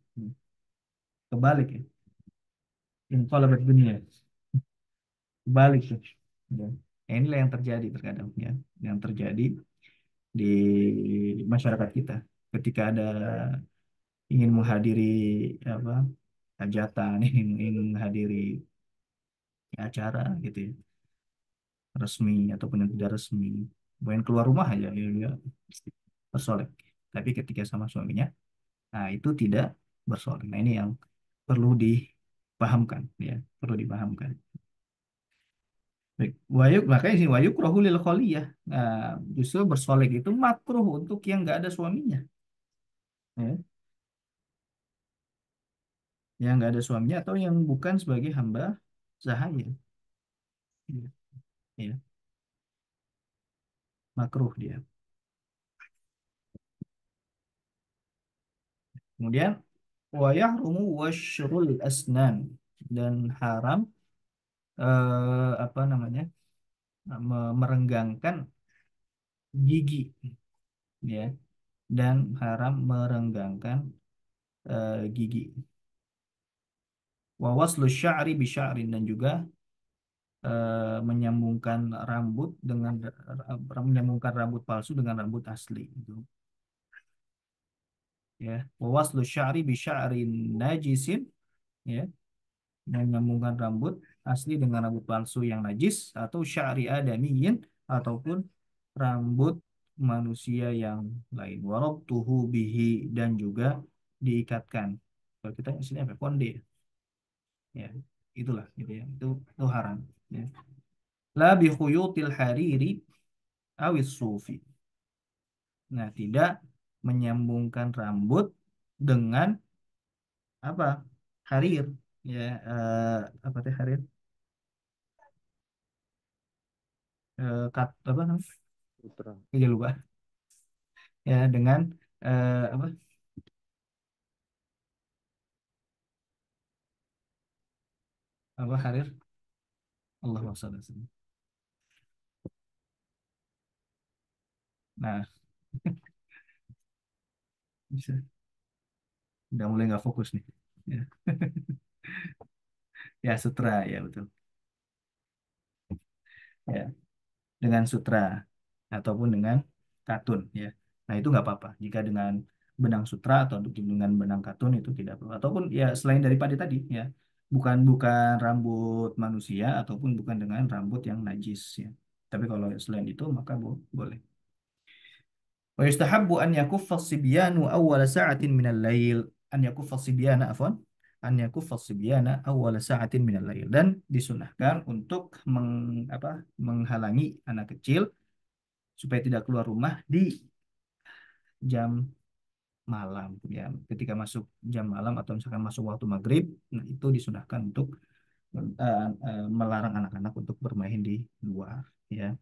Kebalik ya, inqalabat dunia, kebalik tuh. Ya. Nah, inilah yang terjadi terkadang, ya, yang terjadi di masyarakat kita ketika ada ingin menghadiri apa hajatan ingin menghadiri acara gitu ya resmi ataupun yang tidak resmi pengen keluar rumah aja ya dia persolek tapi ketika sama suaminya, nah itu tidak bersolek. Nah ini yang perlu dipahamkan, ya, perlu dipahamkan. Baik, wayuk makanya sih wayuk rohulil kholiyah. Nah, justru bersolek itu makruh untuk yang nggak ada suaminya, ya. Yang nggak ada suaminya atau yang bukan sebagai hamba sahaya, ya, ya, makruh dia. Kemudian wayahrumu wasyrul asnan, dan haram apa namanya, merenggangkan gigi, ya, dan haram merenggangkan gigi. Wa waslu sya'ri bi sya'rin, dan juga menyambungkan rambut dengan menyambungkan rambut palsu dengan rambut asli gitu, ya. Wa waslu sya'ri bi sya'rin najisin, ya, menyambungkan rambut asli dengan rambut palsu yang najis, atau sya'ri adamiyin, ataupun rambut manusia yang lain. Warabtuhu bihi, dan juga diikatkan. Kalau kita istilahnya apa? Konde, ya. Itulah gitu ya. Itu haram, ya. La bi khuyutil hariri awis sufi. Nah, tidak menyambungkan rambut dengan apa? Harir, ya, apa teh harir? Apa namanya? Putra. Ya lupa. Ya, dengan apa? Apa harir? Allah wasallam. Nah, bisa. Udah mulai nggak fokus nih. Ya, ya sutra, ya betul. Ya, dengan sutra ataupun dengan katun, ya. Nah, itu nggak apa-apa. Jika dengan benang sutra atau dengan benang katun itu tidak perlu. Ataupun ya selain daripada tadi, ya, bukan bukan rambut manusia ataupun bukan dengan rambut yang najis, ya. Tapi kalau selain itu maka boleh. Wa yustahabbu an yakuffa as-sibyanu awwala sa'atin minal lail. An yakuffa as-sibyana, afwan. An yakuffa as-sibyana awwala sa'atin minal lail. Dan disunahkan untuk menghalangi anak kecil supaya tidak keluar rumah di jam malam, ya. Ketika masuk jam malam atau misalkan masuk waktu maghrib, nah itu disunahkan untuk melarang anak-anak untuk bermain di luar, ya.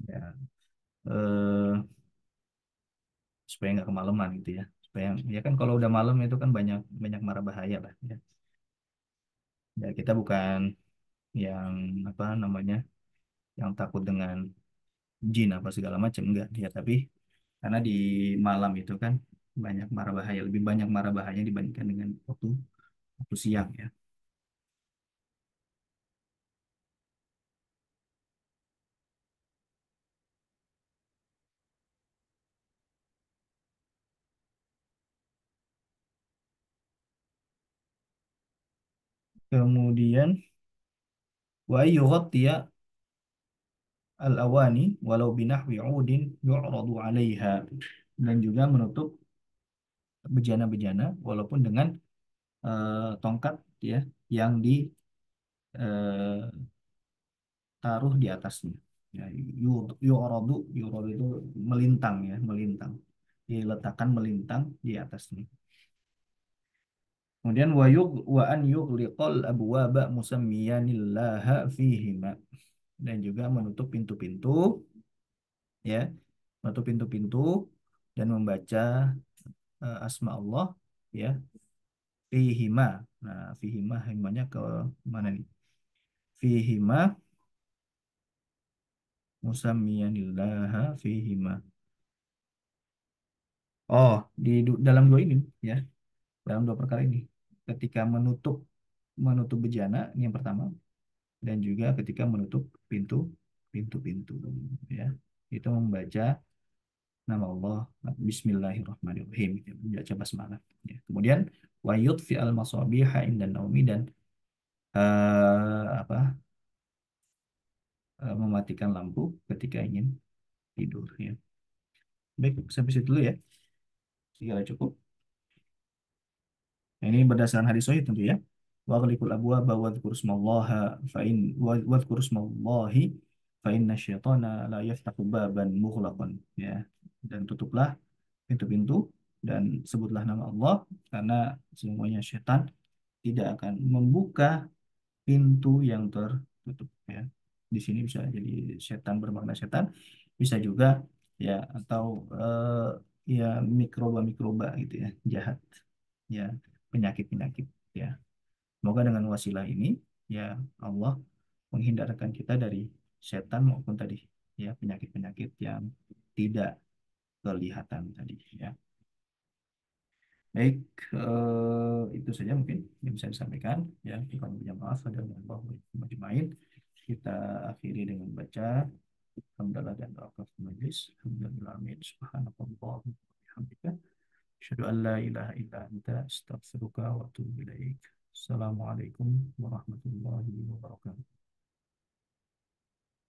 Ya, eh, supaya nggak kemalaman gitu ya, supaya ya kan kalau udah malam itu kan banyak banyak mara bahaya lah, ya. Ya kita bukan yang apa namanya, yang takut dengan jin apa segala macam, enggak ya, tapi karena di malam itu kan banyak mara bahaya, lebih banyak mara bahaya dibandingkan dengan waktu waktu siang, ya. Kemudian wa yughtiya al-awani walau binahwi udin yu'radu 'alaiha, dan juga menutup bejana-bejana walaupun dengan tongkat, ya, yang ditaruh di atasnya, ya. Yu'radu, yu'radu itu melintang, ya, melintang, diletakkan melintang di atasnya. Kemudian wa an yughliqal abwaba musammiyanillaha fihima, dan juga menutup pintu-pintu, ya, menutup pintu-pintu dan membaca asma Allah, ya, fihima. Nah, fihima, himanya ke mana nih? Fihima musammiyanillaha fihima. Oh, dalam dua ini, ya, dalam dua perkara ini. Ketika menutup menutup bejana ini yang pertama, dan juga ketika menutup pintu-pintu, ya. Itu membaca nama Allah, Bismillahirrahmanirrahim, ya, membaca basmalah, ya. Kemudian wa yutfi al masabiha indan naumi, dan apa mematikan lampu ketika ingin tidur ya. Baik, sampai situ dulu ya. Segala cukup. Nah, ini berdasarkan hadis sahih tentu ya. Wa ghliqul abwaaba wadhkur ismallaha fa in wadhkur ismallahi fa inna syaitana la yaftahu baban mughlaqan ya. Dan tutuplah pintu-pintu dan sebutlah nama Allah karena semuanya syaitan tidak akan membuka pintu yang tertutup ya. Di sini bisa jadi setan bermakna setan, bisa juga ya atau ya mikroba-mikroba gitu ya, jahat ya, penyakit-penyakit ya. Semoga dengan wasilah ini ya Allah menghindarkan kita dari setan maupun tadi ya penyakit-penyakit yang tidak kelihatan tadi ya. Baik, itu saja mungkin yang bisa disampaikan. Ya, kita minta maaf ada Allah majmain. Kita akhiri dengan baca hamdalah dan doa kafir majlis. Alhamdulillah amin. Subhanallah wa bihamdika. Asyhadu an la ilaha illa anta astaghfiruka wa atubu ilaik. Assalamualaikum warahmatullahi wabarakatuh.